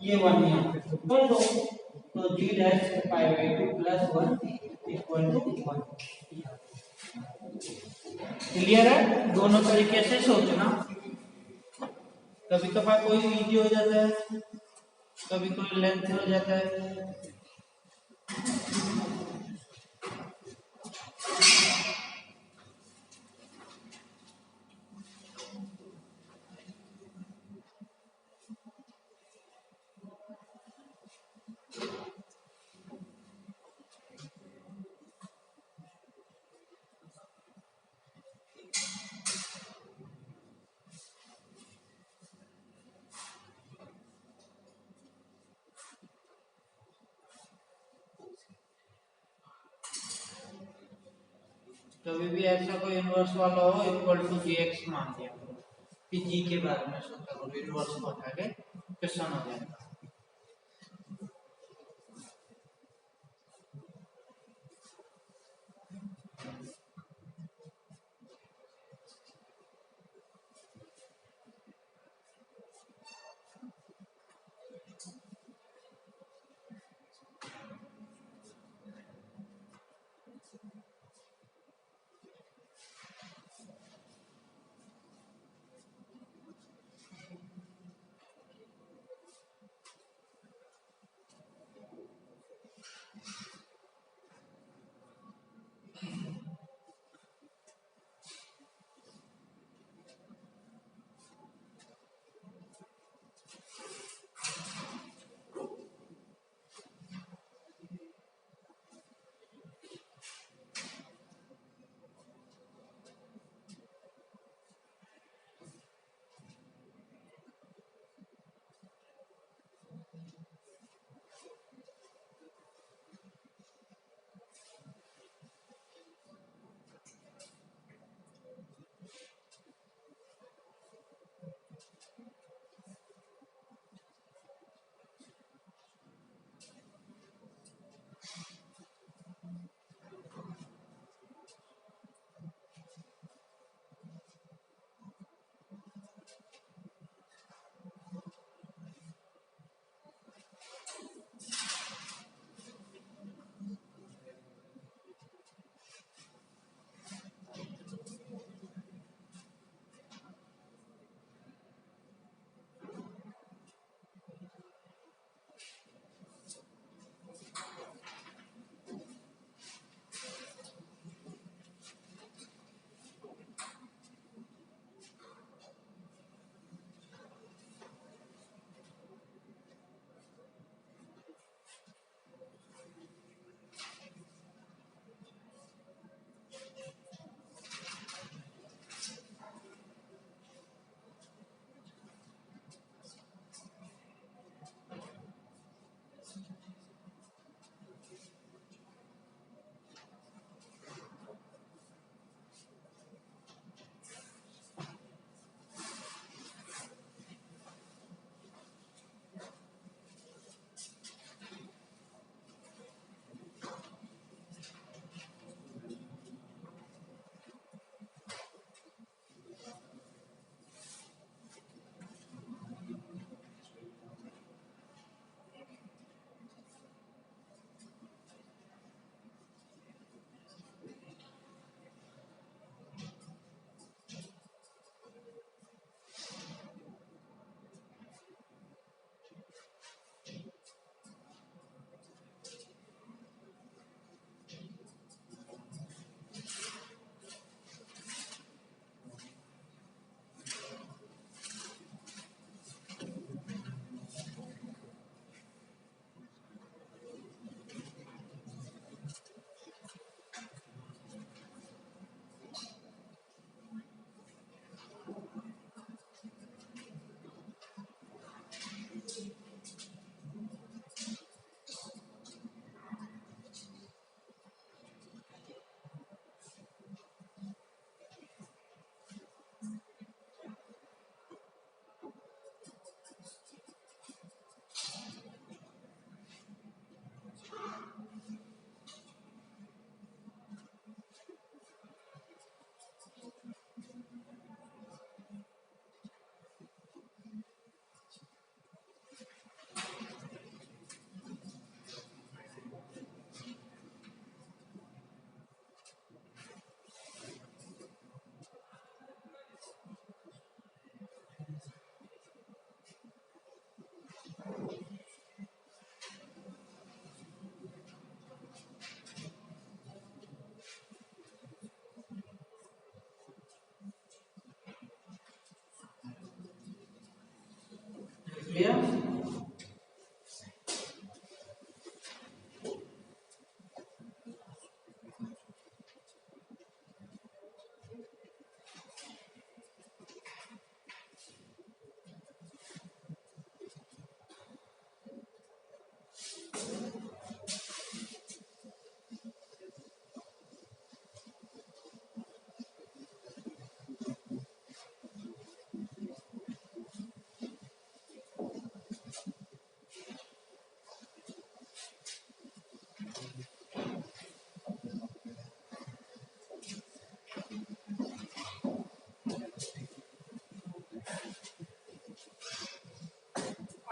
ये 1 यहाँ पे कर दो। तो g dash pi by two plus 1 equal to 1। Clear है? दोनों तरीके से सोचना, कभी कभार कोई इजी हो जाता है, कभी कोई लेंथ हो जाता है। कभी भी ऐसा कोई इनवर्स वाला हो इक्वल टू gx मान दिया कि g के बारे में सोचा करो, इनवर्स को उठा के क्वेश्चन हो जाएगा।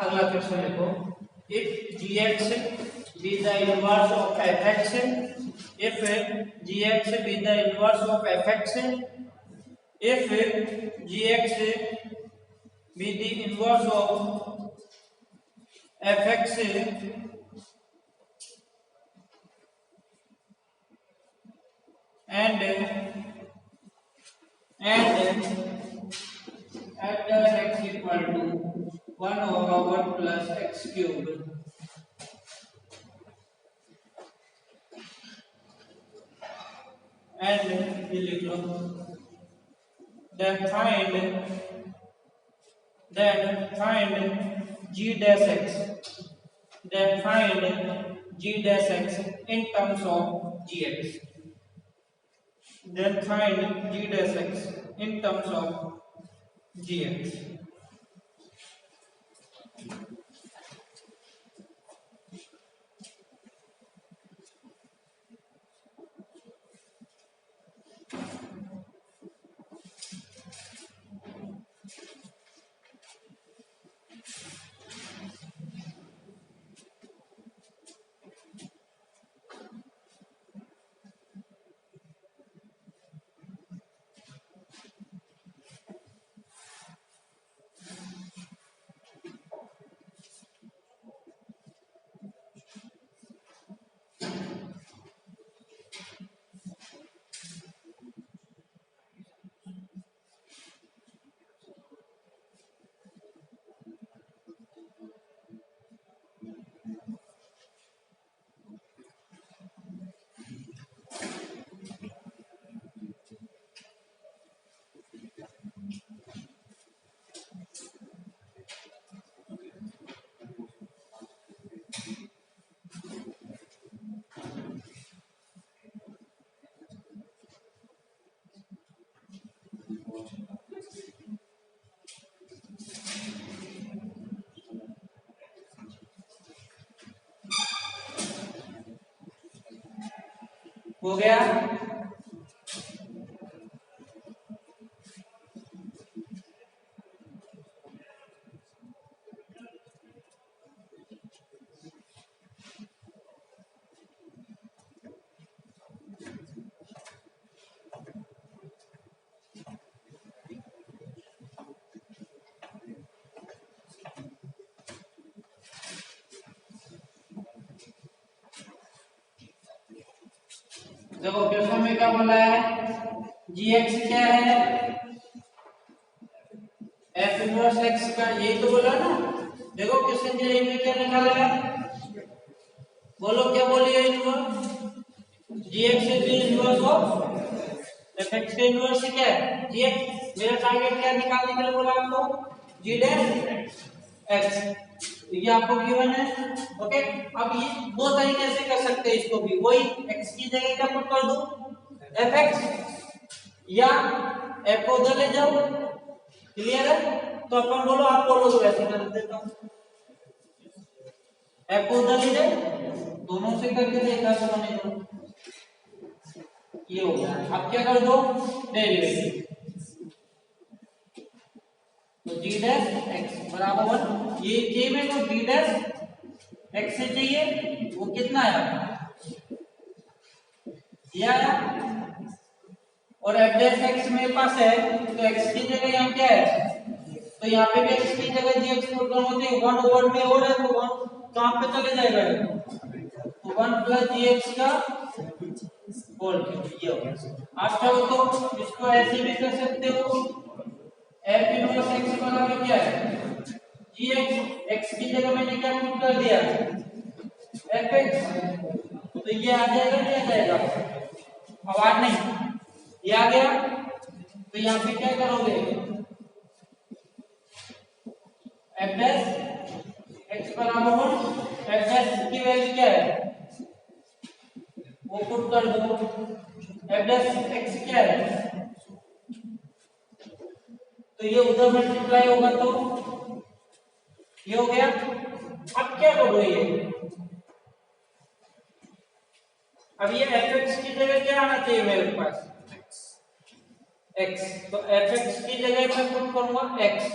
अगला क्वेश्चन लिखो, if gx be the inverse of fx, if gx be the inverse of fx, if gx be the inverse of fx and at the x equal to 1 over 1 plus x cube, and ये लिख लो, then find g dash x, then find g dash x in terms of gx, then find g dash x in terms of gx. हो गया? देखो क्वेश्चन में क्या बोला है, gx क्या है, f इनवर्स x का, यही तो बोला ना। देखो क्वेश्चन जे में क्या निकाला है, बोलो क्या बोली है, inverse gx is inverse of fx का इनवर्स क्या है gx। मेरा टारगेट क्या निकालने के लिए बोला आपको, g डैश x, ये आपको गिवन है। ओके, अब ये दो तरीके से कर सकते हैं इसको भी, वही x की जगह क्या पुट कर दो fx, या f को उधर ले जाओ। क्लियर है? तो अपन बोलो, आप बोलो तो वैसे कर देता हूं, f को उधर ले जाए, दोनों से करके देखा तो मैंने तो ये हो गया। अब क्या कर दो, डेरिवेटिव, तो g डैश x बराबर 1, ये k में तो g डैश x से चाहिए, वो कितना आया, ये आया, और f डैश x मेरे पास है, तो x की जगह यहाँ क्या है, तो यहाँ पे भी x की जगह gx पुट करोगे, 1 ओवर में हो रहा है, तो 1 कहाँ पे चले जाएगा, तो 1 प्लस gx का होल क्यूब, ये हो गया। आप चाहो तो इसको ऐसे भी कर सकते हो, f इनवर्स x बराबर क्या है, gx, x की जगह मैंने क्या पुट कर दिया fx, तो ये आ जाएगा, क्या जाएगा, आवाज नहीं, ये आ गया। तो यहाँ पे क्या करोगे, f डैश x बराबर 1, f डैश की वैल्यू क्या है, वो पुट कर दो, f डैश x क्या है, तो ये उधर मल्टीप्लाई होगा, तो ये हो गया। अब क्या करो, ये अब ये fx की जगह क्या आना चाहिए मेरे पास, x, तो fx की जगह मैं पुट करूंगा x,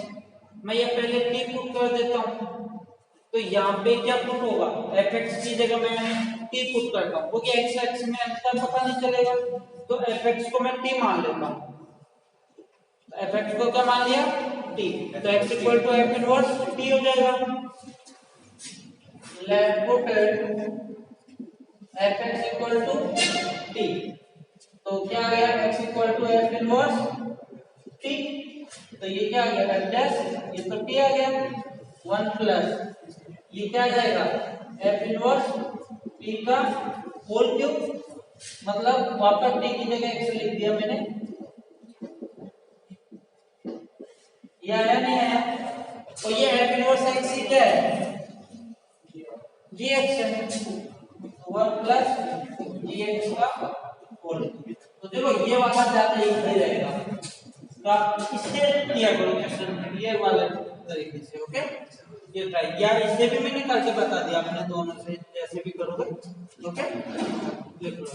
मैं ये पहले t पुट कर देता हूं, तो यहाँ पे क्या पुट होगा, एफ एक्स की जगह मैं टी पुट करता हूँ क्योंकि एक्स एक्स में अंतर पता नहीं चलेगा, तो एफ एक्स को मैं टी मान लेता हूँ। एफ एक्स को क्या मान लिया, टी, तो x equal to f inverse t हो जाएगा। Let put f x equal to t, तो क्या आ गया, x equal to f inverse t, तो ये क्या आ गया एफ डैश, ये तो टी आ गया, 1 प्लस ये क्या आ जाएगा एफ इनवर्स टी का होल क्यूब, मतलब वापस टी की जगह एक्स लिख दिया मैंने, ये आया नहीं आया, तो ये एफ इनवर्स एक्स ही क्या है, जी एक्स है, 1 प्लस जी एक्स का होल, तो देखो ये वाला ज्यादा इजी रहेगा, तो आप इससे किया करो क्वेश्चन ये वाले तरीके से, ओके, ये ट्राई, या इससे भी मैंने करके बता दिया, आपने दोनों से जैसे भी करोगे, ओके, लिख लो।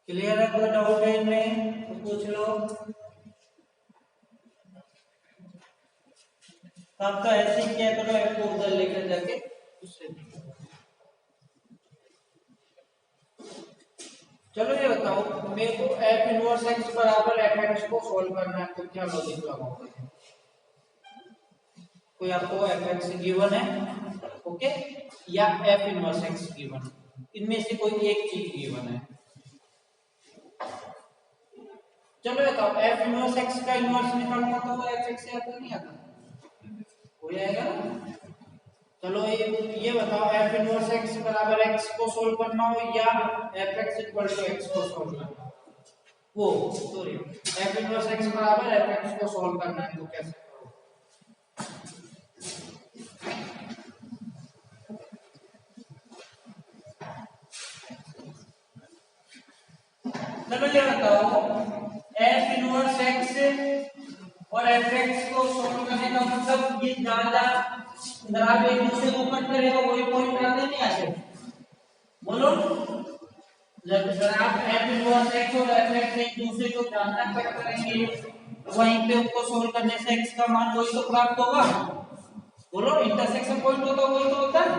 क्लियर है, कोई डाउट है इनमें तो पूछ लो। तो आपका ऐसे ही क्या करो, एफ को उधर लेकर जाके उससे, चलो ये बताओ मेरे को एफ इनवर्स एक्स बराबर एफ एक्स को सोल्व करना है, तो क्या लॉजिक लगाओगे, कोई आपको एफ एक्स गिवन है, ओके, या एफ इनवर्स एक्स गिवन, इनमें से कोई एक चीज गिवन है, चलो बताओ एफ इनवर्स एक्स का इनवर्स निकालना तो वो एफ एक्स से आता नहीं आता, हो जाएगा ना। चलो ये बताओ एफ इनवर्स एक्स बराबर एक्स को सोल्व करना हो या f x equal to x को सोल्व करना हो, वो सॉरी एफ इनवर्स एक्स बराबर एफ एक्स को सोल्व करना है, तो कैसे करो, चलो ये बताओ एफ इनवर्स एक्स और एफ एक्स को सोल्व करने का मतलब ये ज्यादा आप एक दूसरे को कट करेगा वही पॉइंट आते नहीं आते, बोलो, जब आप एफ इनवर्स एक्स और एफ एक्स एक दूसरे को ज्यादा कट करेंगे तो वहीं पे उनको सोल्व करने से एक्स का मान वही तो प्राप्त होगा, बोलो, इंटरसेक्शन पॉइंट होता वही तो होता है।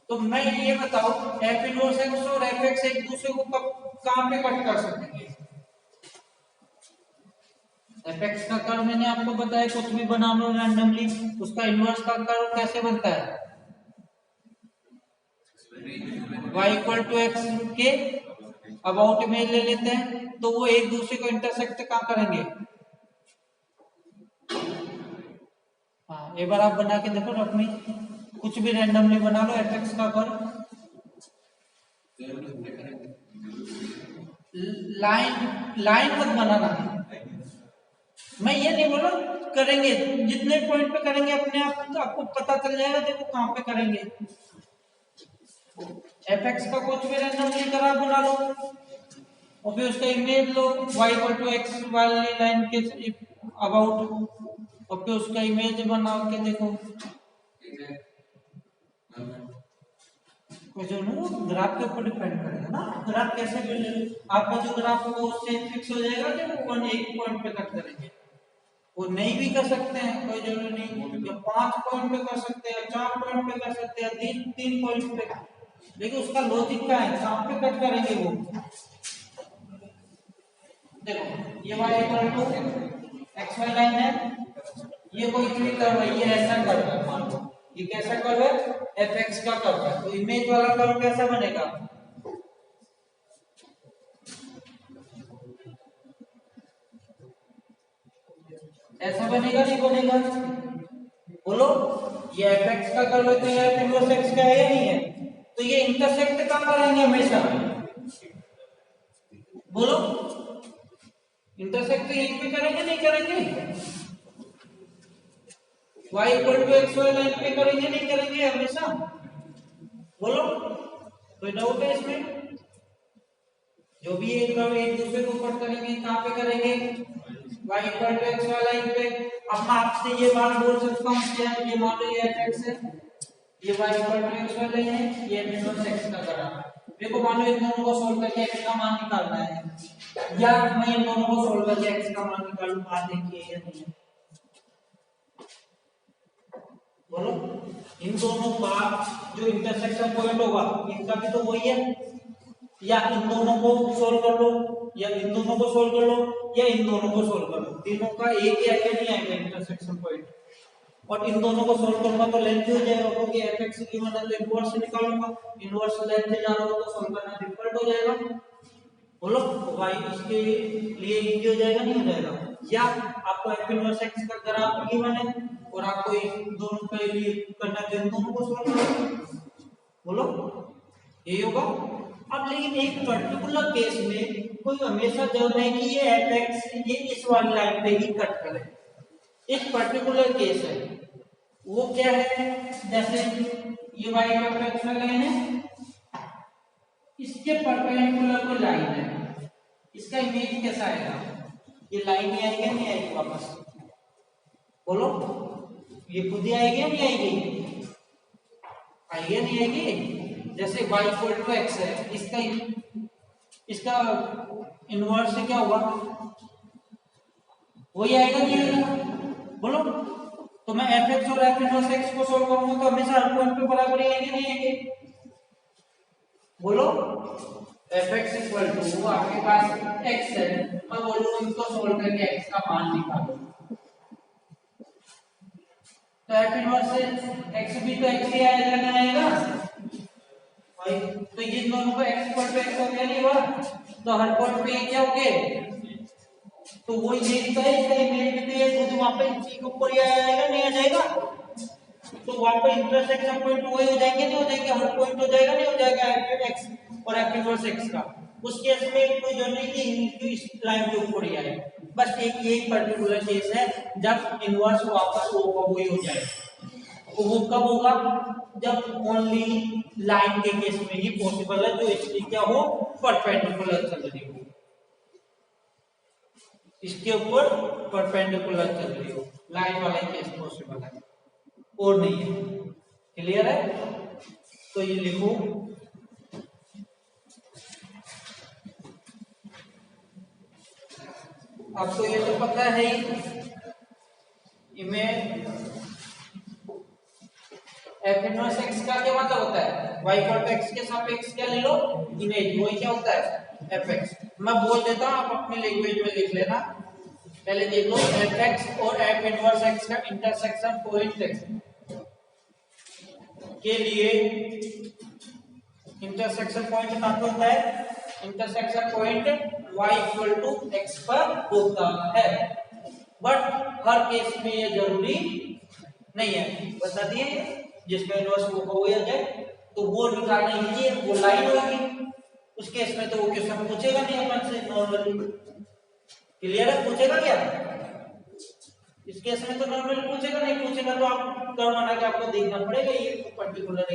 तो मैं ये बताऊं एफ इनवर्स एक्स और एफ एक्स एक दूसरे को कहां पे कट कर सकेंगे, एफ एक्स का कर्व मैंने आपको बताया, कुछ भी बना लो रैंडमली, उसका इनवर्स का कर्व कैसे बनता है, y इक्वल टू एक्स के अबाउट में ले लेते हैं, तो वो एक दूसरे को इंटरसेक्ट कहां करेंगे, हाँ एक बार आप बना के देखो ना, अपनी कुछ भी रैंडमली बना लो एफ एक्स का कर्व, लाइन मत बनाना, मैं ये नहीं बोला करेंगे, जितने पॉइंट पे करेंगे अपने आप आपको पता चल जाएगा, देखो कहां पे करेंगे, एफ एक्स का कुछ भी रैंडम लेकर आप बना लो और फिर उसका इमेज लो y इक्वल टू एक्स वाली लाइन के अबाउट और फिर उसका इमेज बना के देखो जो ना ग्राफ के ऊपर डिपेंड करेगा ना ग्राफ कैसे आपका जो ग्राफ होगा उससे फिक्स हो जाएगा कि वो एक पॉइंट पे कट करेंगे वो नहीं भी कर सकते हैं कोई जरूरी नहीं या 5 पॉइंट पे कर सकते हैं 4 पॉइंट पे कर सकते हैं 3 पॉइंट पे लेकिन उसका लॉजिक क्या है कहां पे कट करेंगे वो देखो ये y equal to x y line है ये कोई भी कर्व है ये ऐसा कर्व है मान लो ये कैसा कर्व है एफ एक्स का कर्व है तो इमेज वाला कर्व कैसा बनेगा ऐसा बनेगा नहीं बनेगा बोलो ये एफ एक्स का कर्व है तो ये एफ इनवर्स एक्स का है या नहीं है तो ये इंटरसेक्ट कहां करेंगे हमेशा बोलो इंटरसेक्ट यहीं पे करेंगे नहीं करेंगे y equal to x y line पे करेंगे नहीं करेंगे हमेशा बोलो कोई डाउट है इसमें जो भी एक कर्व एक दूसरे को कट करेंगे कहां पे करेंगे y equal to x y line पे अब मैं आपसे ये बात बोल सकता हूं क्या ये मान लो ये f(x) है ये y equal to x y line है ये इनवर्स x का करा मेरे को मान लो इन दोनों को सोल्व करके x का मान निकालना है या मैं इन दोनों को सोल्व करके x का मान निकालूं बात देखिए या नहीं बोलो इन दोनों का जो इंटरसेक्शन पॉइंट होगा इनका भी तो वही है या इन दोनों को सोल्व कर लो या इन दोनों को सोल्व कर लो या इन दोनों को सोल्व कर लो तीनों का एक ही आइडिया नहीं आएगा इंटरसेक्शन पॉइंट और इन दोनों को सोल्व करूंगा तो लेंथ हो जाएगा क्योंकि fx की मदद से इनवर्स से निकालूंगा इनवर्स लेंथ से जा रहा हो तो सोल्व करना डिफिकल्ट हो जाएगा बोलो y इसके लिए इजी हो जाएगा नहीं हो जाएगा या आपको f इनवर्स x का ग्राफ गिवन है और आपको इन दोनों के लिए करना है इन दोनों को सोल्व करो बोलो यही होगा अब लेकिन एक पर्टिकुलर केस में कोई हमेशा जरूर नहीं कि ये fx ये इस वाली लाइन पे ही कट करे एक पर्टिकुलर केस है वो क्या है जैसे ये y का x लाइन है इसके परपेंडिकुलर कोई लाइन है इसका इमेज कैसा आएगा ये लाइन ही आएगी नहीं आएगी वापस बोलो ये खुद ही आएगी नहीं आएगी आएगी नहीं आएगी जैसे y इक्वल टू एक्स है इसका इनवर्स से क्या हुआ वही आएगा नहीं आएगा बोलो तो मैं एफ एक्स और एफ इनवर्स एक्स को सोल्व करूंगा तो हमेशा हर पॉइंट पे बराबर आएंगे नहीं आएंगे बोलो एफ एक्स इक्वल टू आपके पास एक्स है मैं बोलूँ इसको सोल्व करके एक्स का मान निकालो तो एफ इनवर्स एक्स भी तो एक्स ही आएगा नहीं आएगा भाई तो ये दोनों को एक्स इक्वल टू एक्स हो गया नहीं हुआ तो हर पॉइंट पे क्या हो गए तो वो इमेज का इसका इमेज भी है तो वहां पे इसी के ऊपर ही आएगा नहीं आ जाएगा तो वहां पे इंटरसेक्शन पॉइंट वही हो जाएंगे नहीं हो जाएंगे हर पॉइंट हो जाएगा नहीं हो जाएगा एफ एक्स और एफ इनवर्स एक्स का उस केस में कोई जरूरी नहीं कि इस लाइन के ऊपर ही आए बस एक यही पर्टिकुलर केस है जब इनवर्स वापस वही हो जाएगा तो वो कब होगा जब ओनली लाइन के केस में ही पॉसिबल है जो इसकी क्या हो परपेंडिकुलर चल रही हो इसके ऊपर परपेंडिकुलर चल रही हो लाइन वाला केस पॉसिबल है और नहीं है क्लियर है तो ये लिखो आपको ये तो पता है ही इमेज एफ इनवर्स एक्स का क्या मतलब होता है y इक्वल टू x के सापेक्ष क्या ले लो इमेज वही क्या होता है fx मैं बोल देता हूं आप अपनी लैंग्वेज में लिख लेना पहले देख लो fx और f इनवर्स x का इंटरसेक्शन पॉइंट के लिए इंटरसेक्शन पॉइंट कहां पे होता है intersection point y equal to x पर होता है बट हर केस में ये जरूरी नहीं है बता दिए जिसमें इनवर्स वो हो जाए तो वो निकालने के लिए वो लाइन होगी उस केस में तो वो क्वेश्चन पूछेगा नहीं अपन से नॉर्मली क्लियर है पूछेगा क्या इस केस में तो नॉर्मली पूछेगा नहीं पूछेगा तो आप कर बना के आपको देखना पड़ेगा ये पर्टिकुलर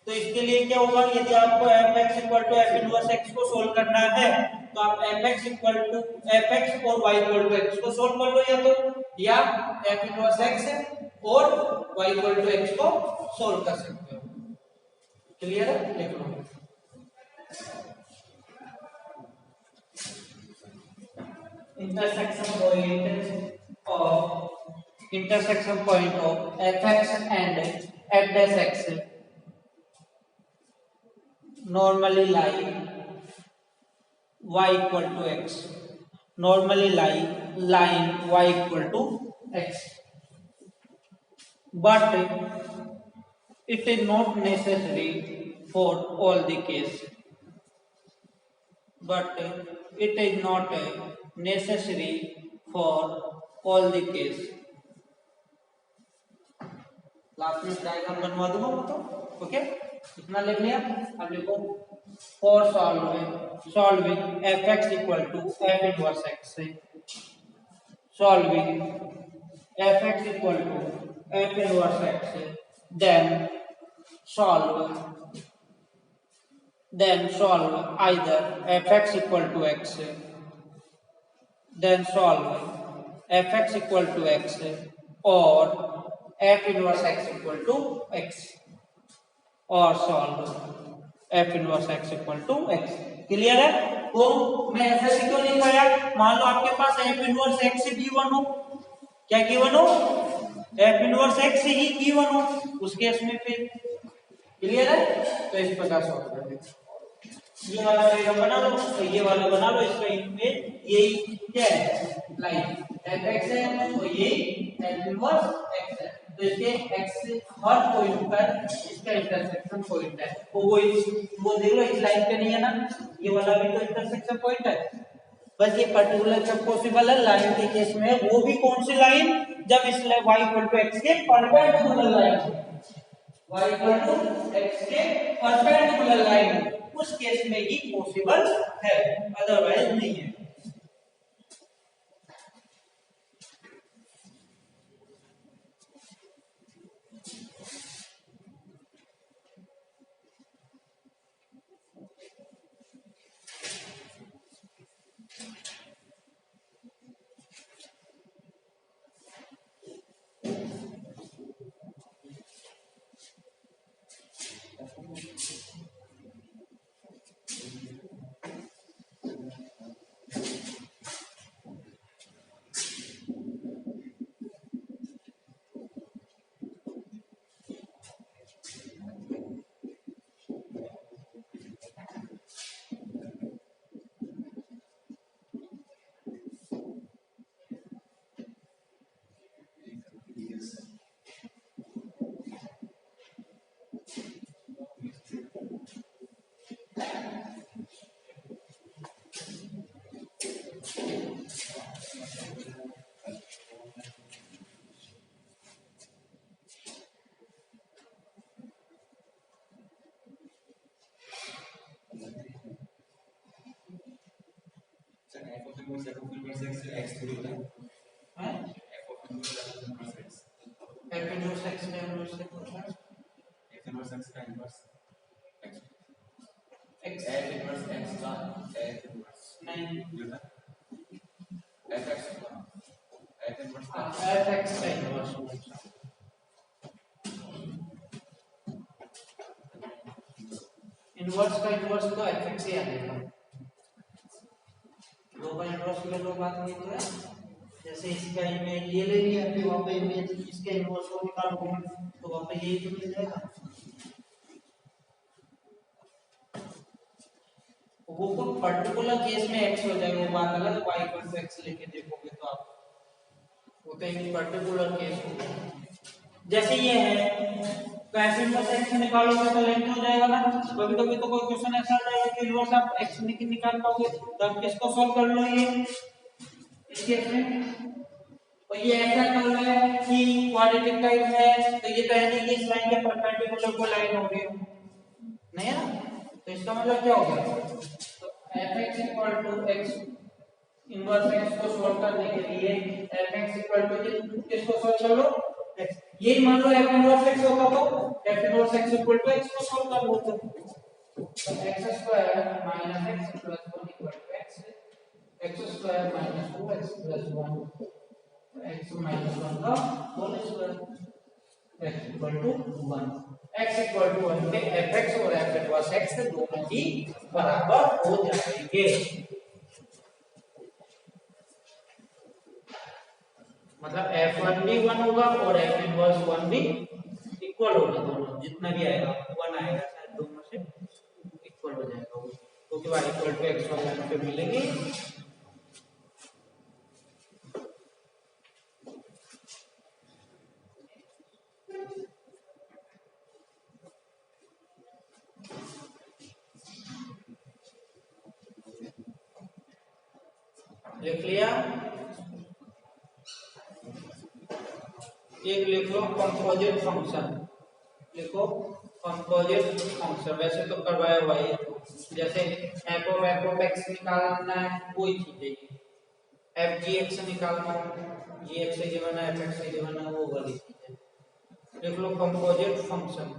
तो इसके लिए क्या होगा, यदि आपको fx equal to f inverse x को सोल्व करना है तो आप fx इक्वल टू fx और y इक्वल टू x को सोल्व कर लो, या f इनवर्स x और y इक्वल टू x को सोल्व कर सकते हो। क्लियर है? लिख लो intersection point of fx and f dash x normally lie y equal to x, normally line y equal to x, but it is not necessary for all the case, but it is not necessary for all the case। Last में डायग्राम बनवा दूंगा वो तो ओके, इतना लिख लिया। अब लिखो for solving fx equal to f inverse x, solving fx equal to f inverse x, then solve either fx equal to x, then solve fx equal to x or f inverse x equal to x, or solve f inverse x equal to x। Clear है? तो मैं ऐसा ही क्यों नहीं किया, मान लो आपके पास f इनवर्स x गिवन हो, क्या गिवन हो, f इनवर्स x ही गिवन हो, उस केस में फिर क्लियर है, तो इस प्रकार सॉल्व कर देंगे। ये वाला डायग्राम बना लो, तो ये वाला बना लो, इसका इमेज यही क्या है, लाइन fx है, तो ये f इनवर्स x है, तो इसके x हर पॉइंट पर इसका इंटरसेक्शन पॉइंट है, तो वो देख लो इस लाइन पे नहीं है ना, ये वाला भी तो इंटरसेक्शन पॉइंट है। बस ये पर्टिकुलर जब पॉसिबल है लाइन के केस में, वो भी कौन सी लाइन, जब इस y इक्वल टू x के perpendicular line, y equal to x के परपेंडिकुलर लाइन, उस केस में ही पॉसिबल है, अदरवाइज नहीं है। इनवर्स का इनवर्स तो fx ही आएगा, दो का इनवर्स ले लो, बात नहीं तो है। जैसे इसका इमेज ये ले लिया, फिर वहां पे इमेज इसके इनवर्स को निकालो, तो वहां पे यही तो मिल जाएगा। वो कोई पर्टिकुलर केस में x हो जाएगा, वो बात अलग है, y इक्वल टू x लेके देखोगे तो आप, वो तो एक पर्टिकुलर केस होगा। जैसे ये है तो f इनवर्स x निकालोगे तो लेंथ हो जाएगा ना, कभी कभी तो कोई क्वेश्चन ऐसा आ जाएगा कि इनवर्स आप x नहीं निकाल पाओगे, तो आप किसको सॉल्व कर लो, ये इस केस में। और ये ऐसा कर लो है कि क्वाड्रेटिक टाइप है, तो ये तो है नहीं कि इस लाइन के परपेंडिकुलर को लाइन हो गई नहीं है ना, तो इसका मतलब क्या हो गया, तो fx equal to x inverse x को सॉल्व करने के लिए fx इक्वल टू किसको सॉल्व कर लो, x। ये मान लो f इनवर्स x होगा तो f inverse x equal to x को सॉल्व कर लो तो x square minus x plus 1 equal to x x square minus 2x plus 1 x minus 1 का whole square x equal to 1 x equal to 1 पे fx और f इनवर्स x दोनों ही बराबर हो जाएंगे। मतलब f1 भी 1 होगा और f इनवर्स 1 भी इक्वल होगा, दोनों जितना भी आएगा 1 आएगा शायद दोनों से इक्वल हो जाएगा वो, क्योंकि y इक्वल टू x वाला पे मिलेंगे। लिख लिया, एक लिख लो कंपोजिट फंक्शन, लिखो कंपोजिट फंक्शन। वैसे तो करवाया हुआ है, जैसे f ऑफ x निकालना है कोई चीज है, f g x निकालना है, g x से गिवन है, f x से गिवन है, वो वाली चीज है। लिख लो कंपोजिट फंक्शन।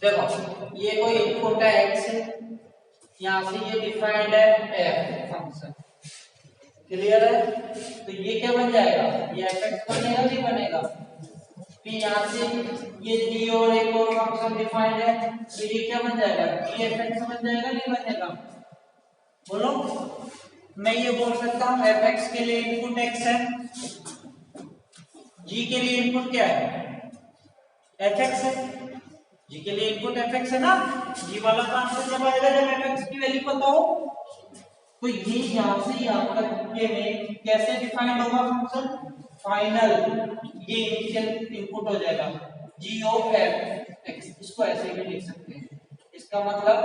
देखो ये कोई इनपुट है x, यहाँ से ये डिफाइंड है f फंक्शन, क्लियर है? तो ये क्या बन जाएगा, ये fx बनेगा नहीं बनेगा, फिर यहाँ से ये g और एक और फंक्शन डिफाइंड है, तो ये क्या बन जाएगा, gfx बन जाएगा नहीं बनेगा? बोलो। मैं ये बोल सकता हूँ fx के लिए इनपुट x है, g के लिए इनपुट क्या है, fx है, g के लिए इनपुट fx है ना, g वाला आंसर जब आएगा जब fx की वैल्यू पता हो, तो ये यहाँ से यहाँ तक के में कैसे डिफाइंड होगा फंक्शन, फाइनल ये इनिशियल इनपुट हो जाएगा g ऑफ f, इसको ऐसे भी लिख सकते हैं, इसका मतलब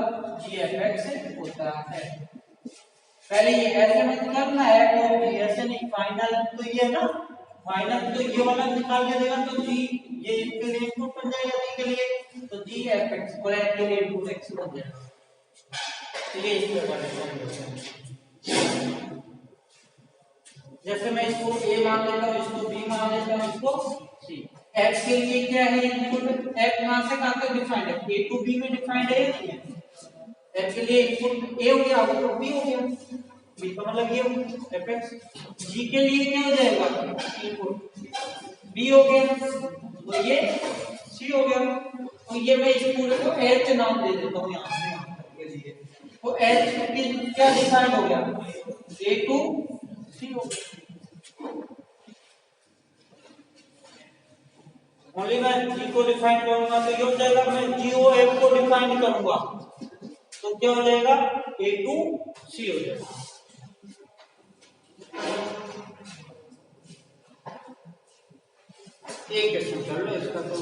g f x होता है। पहले ये ऐसे मत करना है, तो ऐसे नहीं, फाइनल तो ये ना, फाइनल तो ये वाला निकाल के देगा, तो g ये इसके लिए इनपुट बन जाएगा g के लिए, तो g f x और f के लिए इनपुट x बन जाएगा। तो ये इस प्रकार से जैसे मैं इसको a मान लेता हूँ, इसको b मान लेता हूँ, इसको c। x के लिए क्या है इनपुट, f कहां से कहां तक डिफाइंड है, a टू b में डिफाइंड है या नहीं है? f के लिए इनपुट a हो गया तो b हो गया, b का मतलब ये fx। g के लिए क्या हो जाएगा इनपुट, b हो गया, तो ये c हो गया। तो ये मैं इस पूरे को h नाम दे देता हूँ यहाँ से के लिए, तो h के क्या डिफाइंड हो गया, a टू c हो गया। ओनली मैं g को डिफाइन करूंगा तो ये हो जाएगा, मैं g ओ f को डिफाइन करूंगा तो क्या हो जाएगा, a टू c हो जाएगा। एक क्वेश्चन कर लो इसका, तो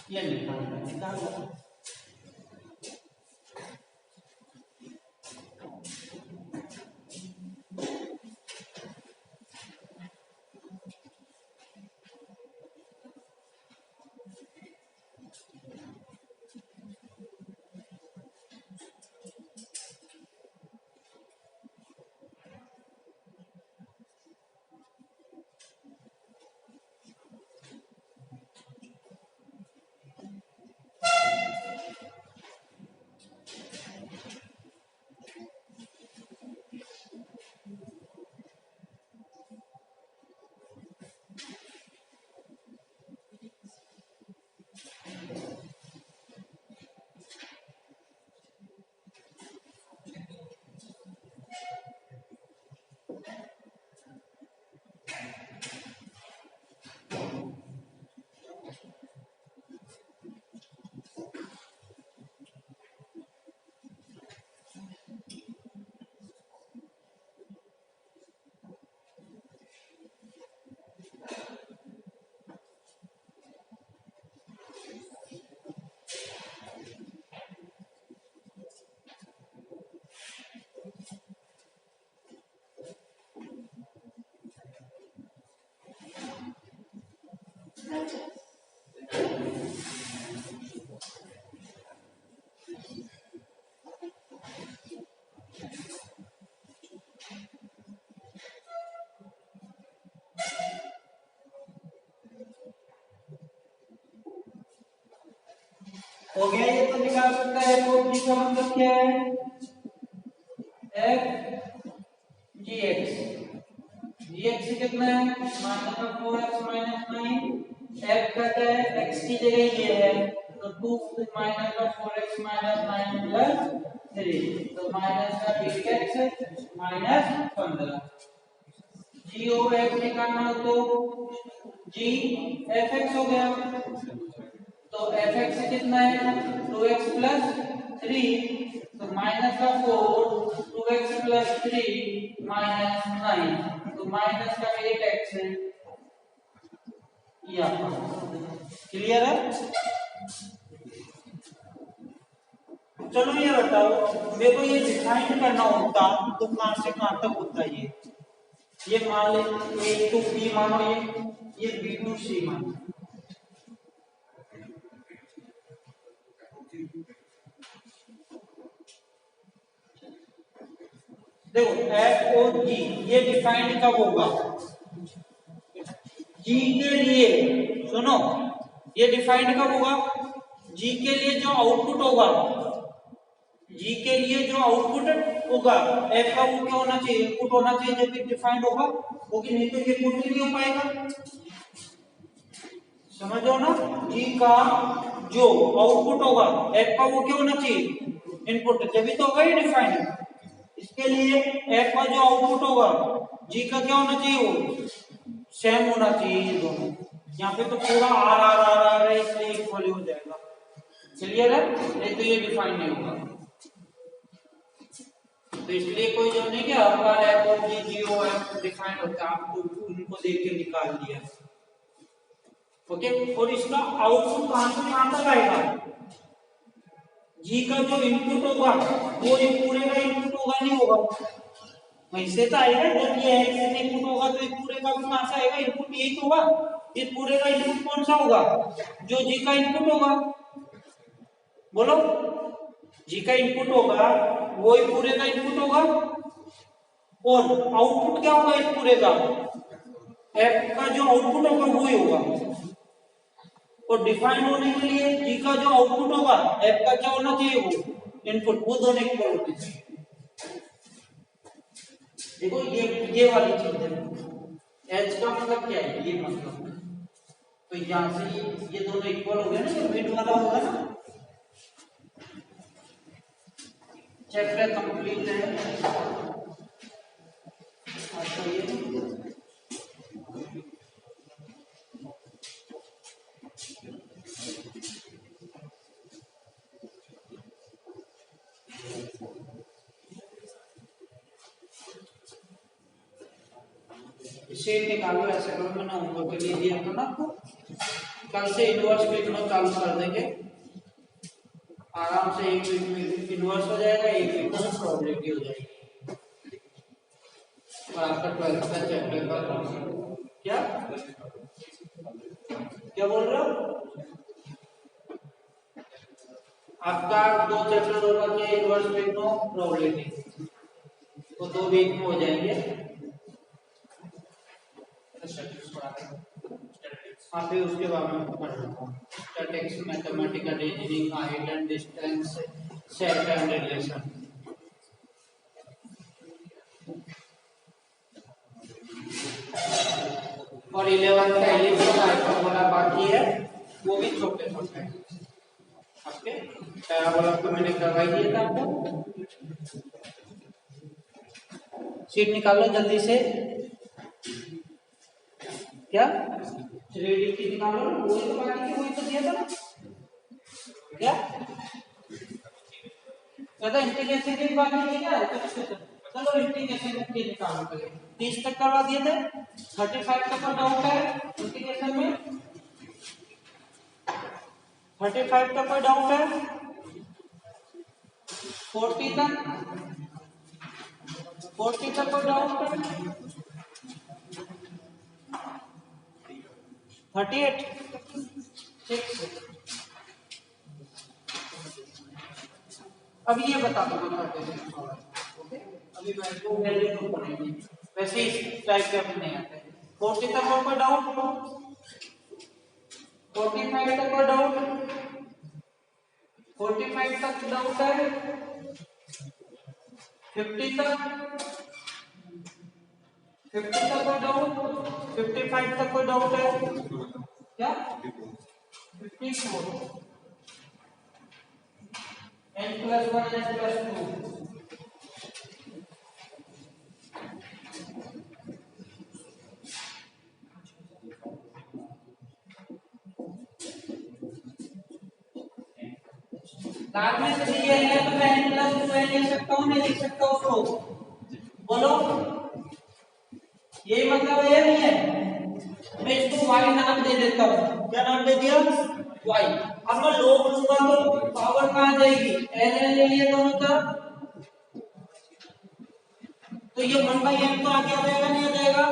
ये निकाल लो। हो गया ये तो निकाल सकता है f ऑफ g का मतलब क्या है f gx कितना है माइनस का 4x माइनस 9 f का क्या है x की जगह ये है तो 2 माइनस का 4x माइनस 9 प्लस 3 तो माइनस का 8x minus 15 g over f निकालना हो तो g fx हो गया तो fx कितना है 2x प्लस 3 तो माइनस का 4 2x प्लस 3 माइनस 9 तो माइनस का 8x है ये क्लियर है। चलो ये बताओ मेरे को ये डिफाइन करना होता तो कहां से कहां तक होता ये मान ले a टू b मानो ये b टू c मानो देखो f और g ये डिफाइंड कब होगा g के लिए सुनो ये डिफाइंड कब होगा g के लिए जो आउटपुट होगा g के लिए जो आउटपुट होगा f का वो क्या होना चाहिए इनपुट होना चाहिए जब ये डिफाइंड होगा क्योंकि नहीं तो ये इनपुट नहीं हो पाएगा समझो ना g का जो आउटपुट होगा f का वो क्या होना चाहिए इनपुट जब तो होगा ये डिफाइंड इसके लिए f का जो आउटपुट होगा g का क्या होना चाहिए वो सेम होना चाहिए ये दोनों यहाँ पे तो पूरा आर है इसलिए इक्वल हो जाएगा क्लियर है नहीं तो ये डिफाइन नहीं होगा तो इसलिए कोई जो नहीं कि हर बार f और g o f डिफाइन होता है आपको उनको देख के निकाल दिया ओके और इसका आउटपुट कहां से कहां तक आएगा g का जो इनपुट होगा वो ये पूरे का इनपुट होगा नहीं होगा वहीं से तो आएगा जब ये x से इनपुट होगा तो ये पूरे का भी कहां से आएगा इनपुट यही तो होगा ये पूरे का इनपुट कौन सा होगा जो g का इनपुट होगा बोलो g का इनपुट होगा वो ही पूरे का इनपुट होगा और आउटपुट क्या होगा इस पूरे का f का जो आउटपुट होगा वो ही होगा और डिफाइन होने के लिए g का जो आउटपुट होगा f का क्या होना चाहिए वो इनपुट वो दोनों इक्वल होने चाहिए देखो ये वाली चीज है h का मतलब क्या है ये मतलब तो यहां से ये दोनों इक्वल हो गए ना ये मिड वाला होगा ना चैप्टर कंप्लीट है अच्छा ये शेड निकालो ऐसे करो मैंने होमवर्क के लिए दिया था ना आपको कल से इनवर्स लिखना चालू कर देंगे आराम से एक वीक में इनवर्स हो जाएगा एक वीक में प्रोबेबिलिटी हो जाएगी और आपका 12th का चैप्टर का क्या क्या बोल रहे हो आपका 2 चैप्टर होगा कि इनवर्स लिखना प्रोबेबिलिटी तो 2 वीक में हो जाएंगे आप भी उसके बारे में पढ़ रहा हूँ statics mathematical reasoning height and distance set and relation और 11th का एलिप्स हाइपरबोला बाकी है वो भी छोटे छोटे हैं आपके पैराबोला को मैंने करवाई दिया था आपको शीट निकालो जल्दी से क्या 3D की निकालो वही तो बाकी थी वही तो दिया था ना क्या ज्यादा इंटीग्रेशन की बात नहीं क्या चलो इंटीग्रेशन की निकालो पहले 30 तक करवा दिए थे 35 तक का डाउट है इंटीग्रेशन में 35 तक कोई डाउट है 40 तक कोई डाउट है 38 6। अब ये बता दो 36 वाला। ओके, अभी मैं को वैल्यू को पढ़ेंगे, वैसे इस टाइप के अपने नहीं आते। 40 तक कोई डाउट? 45 तक कोई डाउट? 45 तक डाउट है? 50 तक? 50 तक कोई डाउट? 55 तक कोई डाउट है क्या? 54 n plus 1 n plus 2। Last में से ये है तो मैं n plus 2 n लिख सकता हूँ, नहीं लिख सकता हूँ? तो बोलो, ये मतलब ये नहीं है। मैं इसको y नाम दे देता हूँ। क्या नाम दे दिया? y। अब मैं log लूंगा तो पावर कहाँ जाएगी? ln ले लिया दोनों तरफ, तो ये 1/n तो आगे आ जाएगा, नहीं आ जाएगा?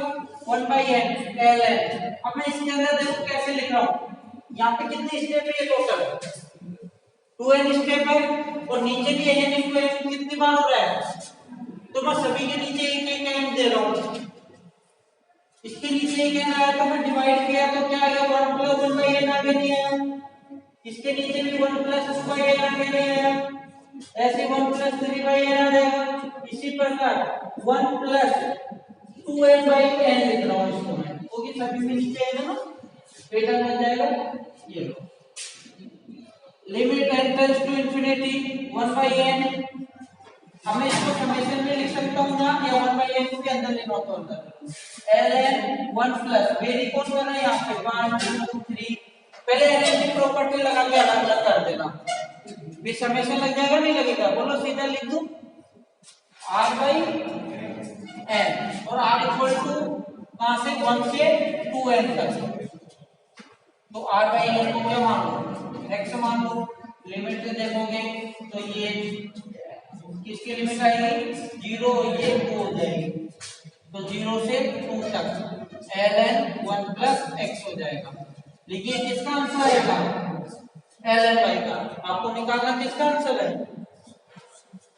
1/n ln। अब मैं इसके अंदर देखो कैसे लिख रहा हूँ। यहाँ पे कितने स्टेप है? ये टोटल 2n स्टेप है, और नीचे भी n into n कितनी बार हो रहा है? तो मैं सभी के नीचे एक एक n दे रहा हूँ। इसके नीचे एक n आया तो मैं डिवाइड किया तो क्या आएगा? 1 plus 1/n आगे नहीं आया। इसके नीचे भी 1 plus 2/n आगे नहीं आया। ऐसे 1 plus 3/n आ जाएगा। इसी प्रकार 1 plus 2n/n लिख रहा हूँ इसको मैं, क्योंकि सभी में नीचे आएगा ना, पैटर्न बन जाएगा। ये लो, limit n tends to infinity 1/n। अब मैं इसको समेशन में लिख सकता हूँ ना, या 1/n को भी अंदर लेना होता है अंदर। ln 1 प्लस वेरी कौन कर रहा है यहाँ पे? 1 2 3। पहले ln की प्रॉपर्टी लगा के अलग अलग कर देना, भी समेशन लग जाएगा, नहीं लगेगा? बोलो, सीधा लिख दूं r/n, और r इक्वल टू कहां से? 1 से 2n तक। तो r/n को क्या मान लो? x मान लो। लिमिट से देखोगे तो ये किसकी लिमिट आएगी? 0, ये 2 हो जाएगी, तो 0 से 2 तक ln 1 प्लस x हो जाएगा। देखिए किसका आंसर आएगा? ln y का। आपको निकालना किसका आंसर है?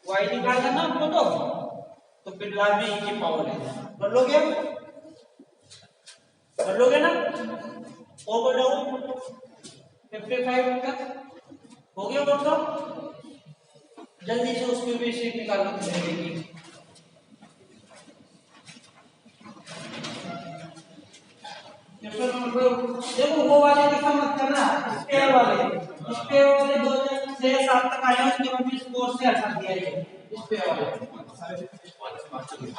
y निकालना ना आपको, तो फिर बाद में e की पावर लेना। कर लोगे? कर लोगे ना? ओवर डाउन 55 तक हो गया? बोलो जल्दी से उसकी भी शीट निकालना पड़ेगी। देखो वो वाले कैसा मत करना, स्पेयर वाले 2006-7 तक आए, उसके बाद भी स्कोर से हटा दिया ये स्पेयर वाले।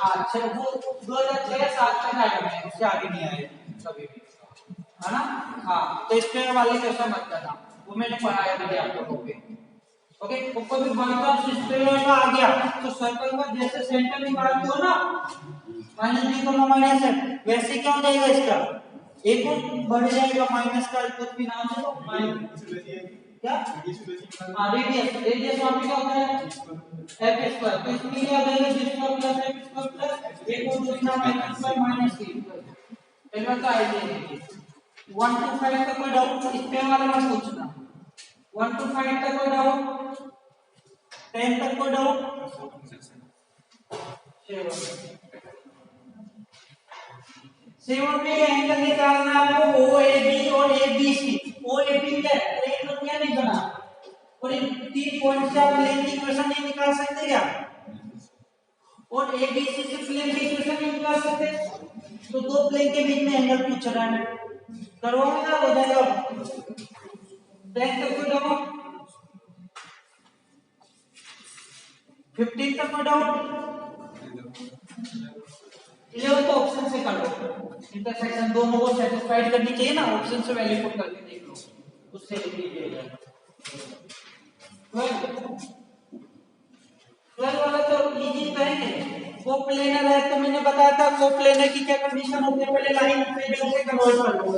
अच्छा, वो 2006-7 तक आए हैं, उससे आगे नहीं आए कभी भी, है ना? हाँ, तो स्पेयर वाले कैसा मत करना, वो मैंने पढ़ाया था आप लोगों को। ओके, ऊपर भी बाई चांस स्पेयर का आ गया तो सर्कल का जैसे सेंटर निकालते हो ना, -3 माइनस है, वैसे क्या हो जाएगा? इसका एक और बढ़ जाएगा माइनस का, कुछ भी नाम है माइनस क्या? हाँ, रेडियस। रेडियस वहां पे क्या होता है? f square. तो इसमें क्या हो जाएगा? g square plus f square plus एक और दूसरा माइनस बाय माइनस c। पहले का आइडिया देखिए, 1 to 5 तक कोई डाउट? स्पेयर वाले में पूछना। 1 to 5 तक कोई डाउट? 10 तक कोई डाउट? 7 पे एंगल निकालना आपको OAB और ABC। OAB क्या है? प्लेन को क्या नहीं बना, और इन 3 पॉइंट से आप प्लेन की इक्वेशन नहीं निकाल सकते क्या? और ABC से प्लेन की इक्वेशन नहीं निकाल सकते? तो दो प्लेन के बीच में एंगल पूछ रहा है, करवाओगे ना? हो जाएगा 10 तक कोई डाउट? 15 तक कोई डाउट? 11 तो ऑप्शन से कर लो, इंटरसेक्शन दोनों को सेटिस्फाइड करनी चाहिए ना, ऑप्शन से वैल्यू पुट करके देख लो, उससे लिख लीजिएगा। 12 वाला तो इजी करेंगे। कोप्लेनर है तो मैंने बताया था कोप्लेनर की क्या कंडीशन होती है, पहले लाइन इंटीग्रल से कन्वर्ट कर लो।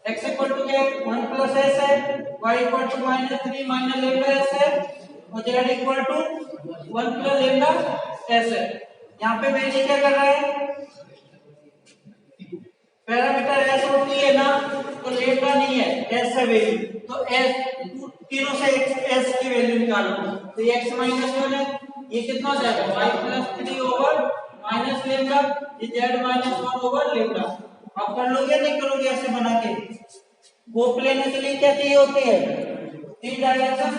x इक्वल टू क्या? 1 प्लस s है, y equal to -3 minus lambda s है, और z equal to 1 plus lambda s है। यहाँ पे वैल्यू क्या कर रहा है? पैरामीटर एस और टी है ना, तो लेमडा नहीं है, एस है वैल्यू, तो एस तीनों से एस की वैल्यू निकालो, तो ये x माइनस 1 है, ये कितना हो जाएगा y plus 3 over minus lambda, ये z माइनस 1 ओवर लेमडा। आप कर लोगे नहीं करोगे ऐसे बना के? वो प्लेन के लिए क्या चाहिए होती है, तीन डायरेक्शन,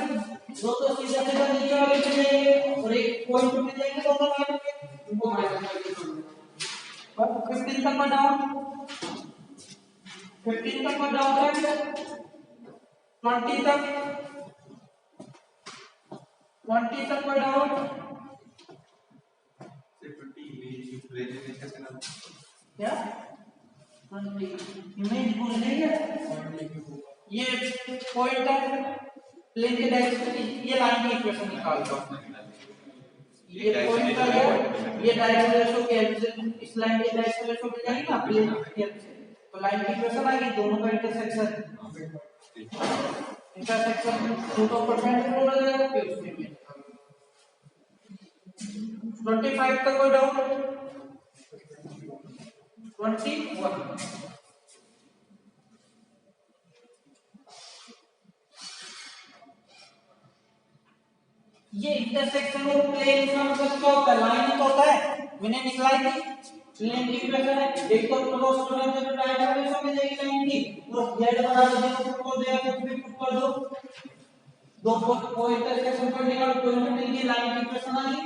दो तो सीधा सीधा नीचे वाले पे जाएंगे और एक पॉइंट पे जाएंगे, दोनों लाइन पे उनको माइनस करके छोड़ अब 15 तक डाउन, 15 तक डाउन है, 20 तक, 20 तक डाउन, क्या 20 इमेज भूल गई है, ये पॉइंट है प्लेन के डायरेक्शन, ये लाइन की इक्वेशन निकाल दो, ये पॉइंट का है, ये डायरेक्शन रेशो के हेल्प से इस लाइन की डायरेक्शन रेशो मिल जाएगी ना प्लेन की हेल्प से, तो लाइन की इक्वेशन आएगी, दोनों का इंटरसेक्शन, इंटरसेक्शन दोनों परपेंडिकुलर हो जाएगा, फिर उसमें 25 तक कोई डाउट, 21 ये इंटरसेक्शन और प्लेन का मतलब क्या होता है, लाइन तो होता है, मैंने निकाली थी प्लेन की इक्वेशन है, एक तो क्रॉस करने से डायरेक्शन रेशो मिल जाएगी लाइन की, और z बराबर 0 पुट कर दिया, कुछ भी पुट कर दो, दो को इंटरसेक्शन पर निकालो, कोई मिल गई, लाइन की इक्वेशन आ गई।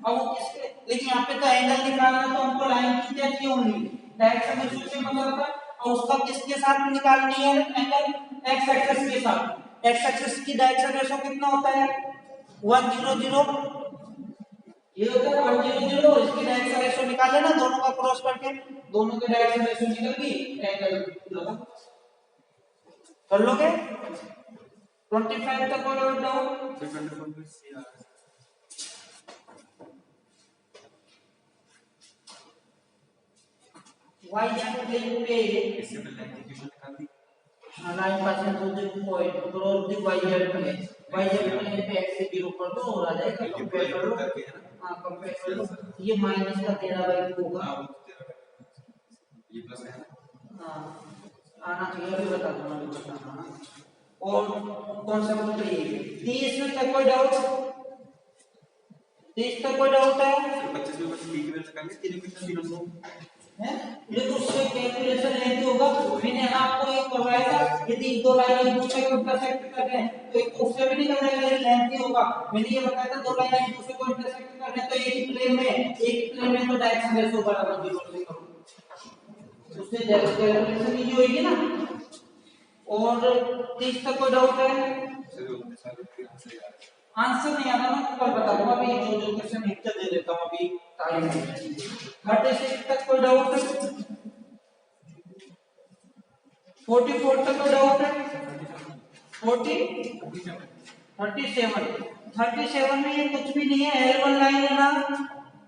अब वो किसके, लेकिन यहाँ पे तो एंगल निकालना है, तो हमको लाइन की क्या चाहिए होंगी, डायरेक्शन रेशो से मतलब था, और उसका किसके साथ निकालनी है एंगल, एक्स एक्सिस के साथ, एक्स एक्सिस की डायरेक्शन रेशो कितना होता है 100, ये होता है 100, और इसकी डायरेक्शन रेशो निकाल लेना, दोनों का क्रॉस करके दोनों के डायरेक्शन रेशो निकल गई, एंगल लगा कर लोगे। 25 तक और नोट डाउन, y प्लेन पे line passing through the point cross the y plane, y plane पे x से 0 कर दो और आ जाएगा, कंपेयर कर लो, हां कंपेयर कर लो, ये माइनस का 13/2 होगा, ये प्लस है, हां आना चाहिए, अभी बता दूंगा, अभी बताना, और कौन सा बोलते हैं 30 में तक कोई डाउट, 30 तक कोई डाउट है, 25 में 25 लिख के रखेंगे, 3 में 3 दो है, लेकिन उससे कैलकुलेशन लेते होगा, मैंने आपको एक करवाया था, यदि दो लाइन एक दूसरे को इंटरसेक्ट कर रहे हैं तो एक उससे भी निकल जाएगा, लेकिन लेंथ होगा, मैंने ये बताया था दो लाइन एक दूसरे को इंटरसेक्ट कर रहे हैं तो एक प्लेन में तो डायरेक्शन रेशो बराबर 0 से करो, उससे कैलकुलेशन इजी होगी ना। और 30 तक कोई डाउट है, आंसर नहीं आ रहा, मैं कल बता दूंगा, अभी जो क्वेश्चन एक दे देता हूं, अभी टाइम है। 36 तक कोई डाउट है, 44 तक कोई डाउट है, 37 में ये कुछ भी नहीं है, L1 लाइन है ना,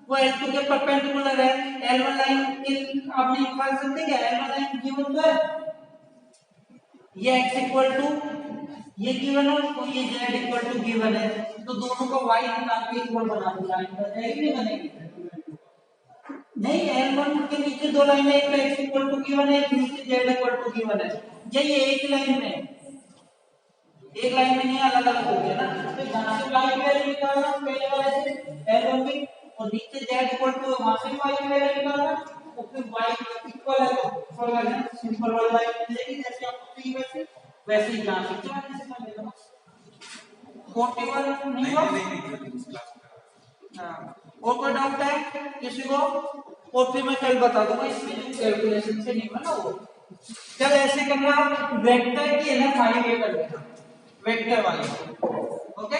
वो L2 के परपेंडिकुलर है, L1 लाइन की आपने निकाल सकते क्या, L1 लाइन गिवन तो है, ये x इक्वल टू ये गिवन है, तो ये z इक्वल टू गिवन है, तो दोनों को y निकाल के इक्वल बना दो, लाइन बनेगी नहीं बनेगी, नहीं L1 के नीचे दो लाइन है, एक x इक्वल टू गिवन है, एक नीचे z इक्वल टू गिवन है, यही एक लाइन में, एक लाइन में नहीं अलग अलग हो गया ना, तो जहां से y की वैल्यू निकालना पहले वाले से L1 की, और नीचे z इक्वल टू वहां से y की वैल्यू निकालना, और फिर y इक्वल है तो फॉर्मूला है सिंपल वाला लाइन मिलेगी, जैसे आपको चाहिए वैसे ही यहां से क्या से कर लेना, 41 नहीं हुआ, हां और कोई डाउट है किसी को, और फिर मैं कल बता दूंगा इसमें जो कैलकुलेशन से नहीं बना वो, चल ऐसे करना, वेक्टर की है ना फाइव ये कर लेना, वेक्टर वाले, ओके।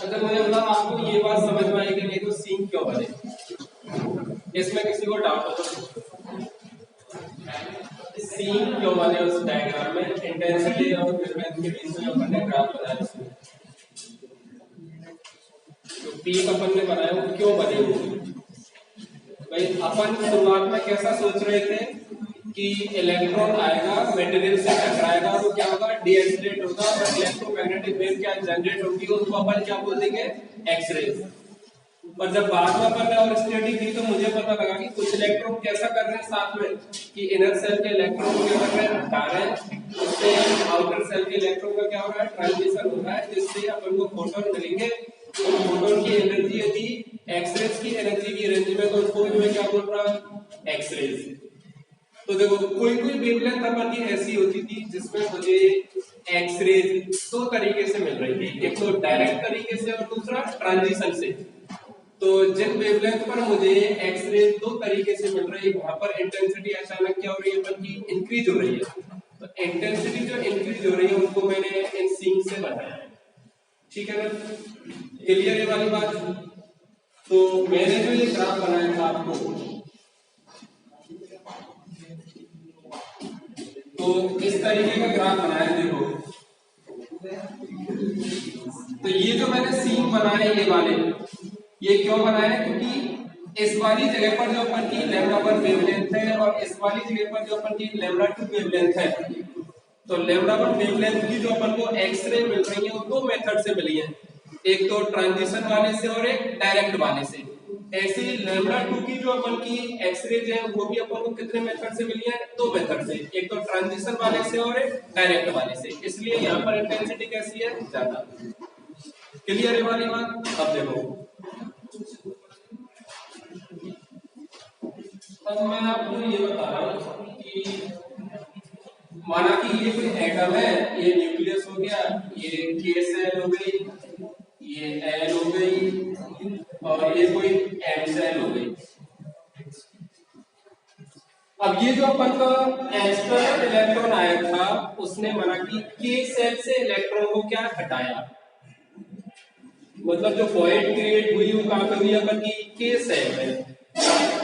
अच्छा मुझे बताओ आपको ये बात समझ में आई कि नहीं तो सीन क्यों बने? इसमें किसी को डाउट हो तो सीन क्यों बने उस डायग्राम में? इंटेंसिटी और वेवलेंथ के बीच में अपन ने ग्राफ बनाया इसमें तो पीक अपन ने बनाया वो क्यों बने? भाई अपन शुरुआत में कैसा सोच रहे थे कि इलेक्ट्रॉन आएगा मटेरियल से टकराएगा तो क्या होगा? डीएक्सलेट होगा और इलेक्ट्रोमैग्नेटिक वेव क्या जनरेट होगी उसको अपन क्या बोल देंगे? एक्सरेज। और जब बाद में अपन ने और स्टडी की तो मुझे पता लगा कि कुछ इलेक्ट्रॉन कैसा कर रहे हैं साथ में कि इनर सेल के इलेक्ट्रॉन क्या कर रहे हैं? हटा रहे हैं, उससे आउटर सेल के इलेक्ट्रॉन का क्या हो रहा है? ट्रांजिशन हो रहा है जिससे अपन को फोटोन मिलेंगे। तो फोटोन की एनर्जी यदि एक्सरेज की एनर्जी की रेंज में तो उसको मैं क्या बोल रहा हूँ? एक्सरेज। तो देखो कोई कोई वेवलेंथ अपन की ऐसी होती थी जिसमें मुझे एक्सरेज दो तरीके से मिल रही थी, एक तो डायरेक्ट तरीके से और दूसरा ट्रांजिशन से। तो जिन वेवलेंथ पर मुझे एक्सरेज दो तरीके से मिल रही है वहां पर इंटेंसिटी अचानक क्या हो रही है? अपन की इंक्रीज हो रही है। तो इंटेंसिटी जो इंक्रीज हो रही है उसको मैंने इन सीन से बताया, ठीक है ना? क्लियर ये वाली बात? तो मैंने जो ये ग्राफ बनाया था आपको तो इस तरीके का ग्राफ बनाया देखो। तो ये जो मैंने सीन बनाए ये वाले ये क्यों बनाए? क्योंकि इस वाली जगह पर जो अपन की λ1 वेवलेंथ है और इस वाली जगह पर जो अपन की λ2 वेवलेंथ है, तो λ1 वेवलेंथ की जो अपन को एक्सरे मिल रही है वो दो मेथड से मिली है, एक तो ट्रांजिशन वाले से और एक डायरेक्ट वाले से। ऐसे λ2 की जो अपन की एक्सरेज है वो भी अपन को कितने मेथड से मिली है, दो मेथड से, एक तो ट्रांजिशन वाले से और एक डायरेक्ट वाले से, इसलिए यहाँ पर इंटेंसिटी कैसी है, ज्यादा। क्लियर है वाली बात? अब देखो, अब मैं आपको ये बता रहा हूँ कि माना कि ये कोई एटम है, ये न्यूक्लियस हो गया, ये के सेल हो गई, ये एल हो गई और ये कोई एम सेल हो गई। अब ये जो अपन का एक्सटर्नल इलेक्ट्रॉन आया था उसने माना कि के सेल से इलेक्ट्रॉन को क्या हटाया, मतलब जो पॉइंट क्रिएट हुई वो कहां पे हुई, अपन की के सेल में।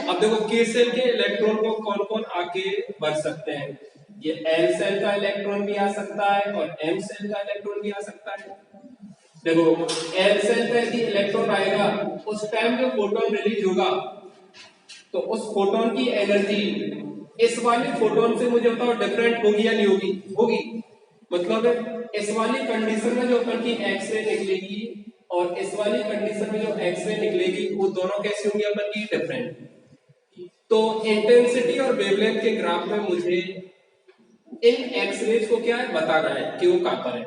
अब देखो के सेल के इलेक्ट्रॉन को कौन कौन आके बढ़ सकते हैं, ये एल सेल का इलेक्ट्रॉन भी आ सकता है और एम सेल का इलेक्ट्रॉन भी आ सकता है। देखो एल सेल पे यदि इलेक्ट्रॉन आएगा उस टाइम जो फोटोन रिलीज होगा तो उस फोटोन की एनर्जी इस वाले फोटोन से मुझे बताओ डिफरेंट होगी या नहीं होगी, होगी। मतलब इस वाली कंडीशन में जो अपन की एक्सरे निकलेगी और इस वाली कंडीशन में जो एक्सरे निकलेगी वो दोनों कैसी होंगी, अपन की डिफरेंट। तो इंटेंसिटी और वेवलेंथ के ग्राफ में मुझे इन एक्सरेज को क्या है बताना है कि वो कहां पर है।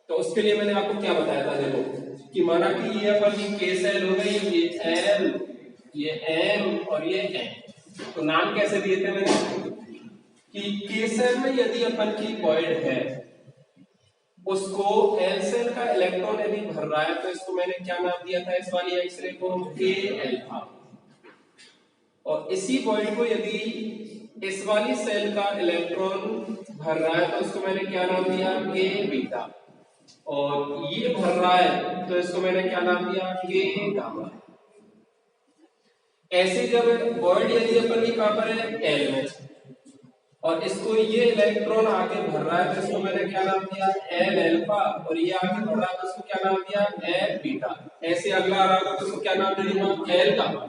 तो उसके लिए मैंने आपको क्या बताया था, देखो कि माना कि ये अपन की के सेल हो गई, ये एल, ये एम और ये एन। तो नाम कैसे दिए थे मैंने कि के सेल में यदि अपन की पॉइंट है उसको एल सेल का इलेक्ट्रॉन यदि भर रहा है तो इसको मैंने क्या नाम दिया था, इस वाली एक्सरे को के अल्फा। और इसी पॉइंट को यदि इस वाली सेल का इलेक्ट्रॉन भर रहा है तो उसको मैंने क्या नाम दिया, के बीटा। और ये भर रहा है तो इसको मैंने क्या नाम दिया, के गामा। ऐसे जब पॉइंट यदि अपन की कहां पर है, एल में, और इसको ये इलेक्ट्रॉन आगे भर रहा है तो इसको मैंने क्या नाम दिया, एल अल्फा। और ये आगे भर रहा है तो इसको क्या नाम दिया, एल बीटा। ऐसे अगला आ रहा होगा तो इसको क्या नाम दे दूंगा, एल गामा।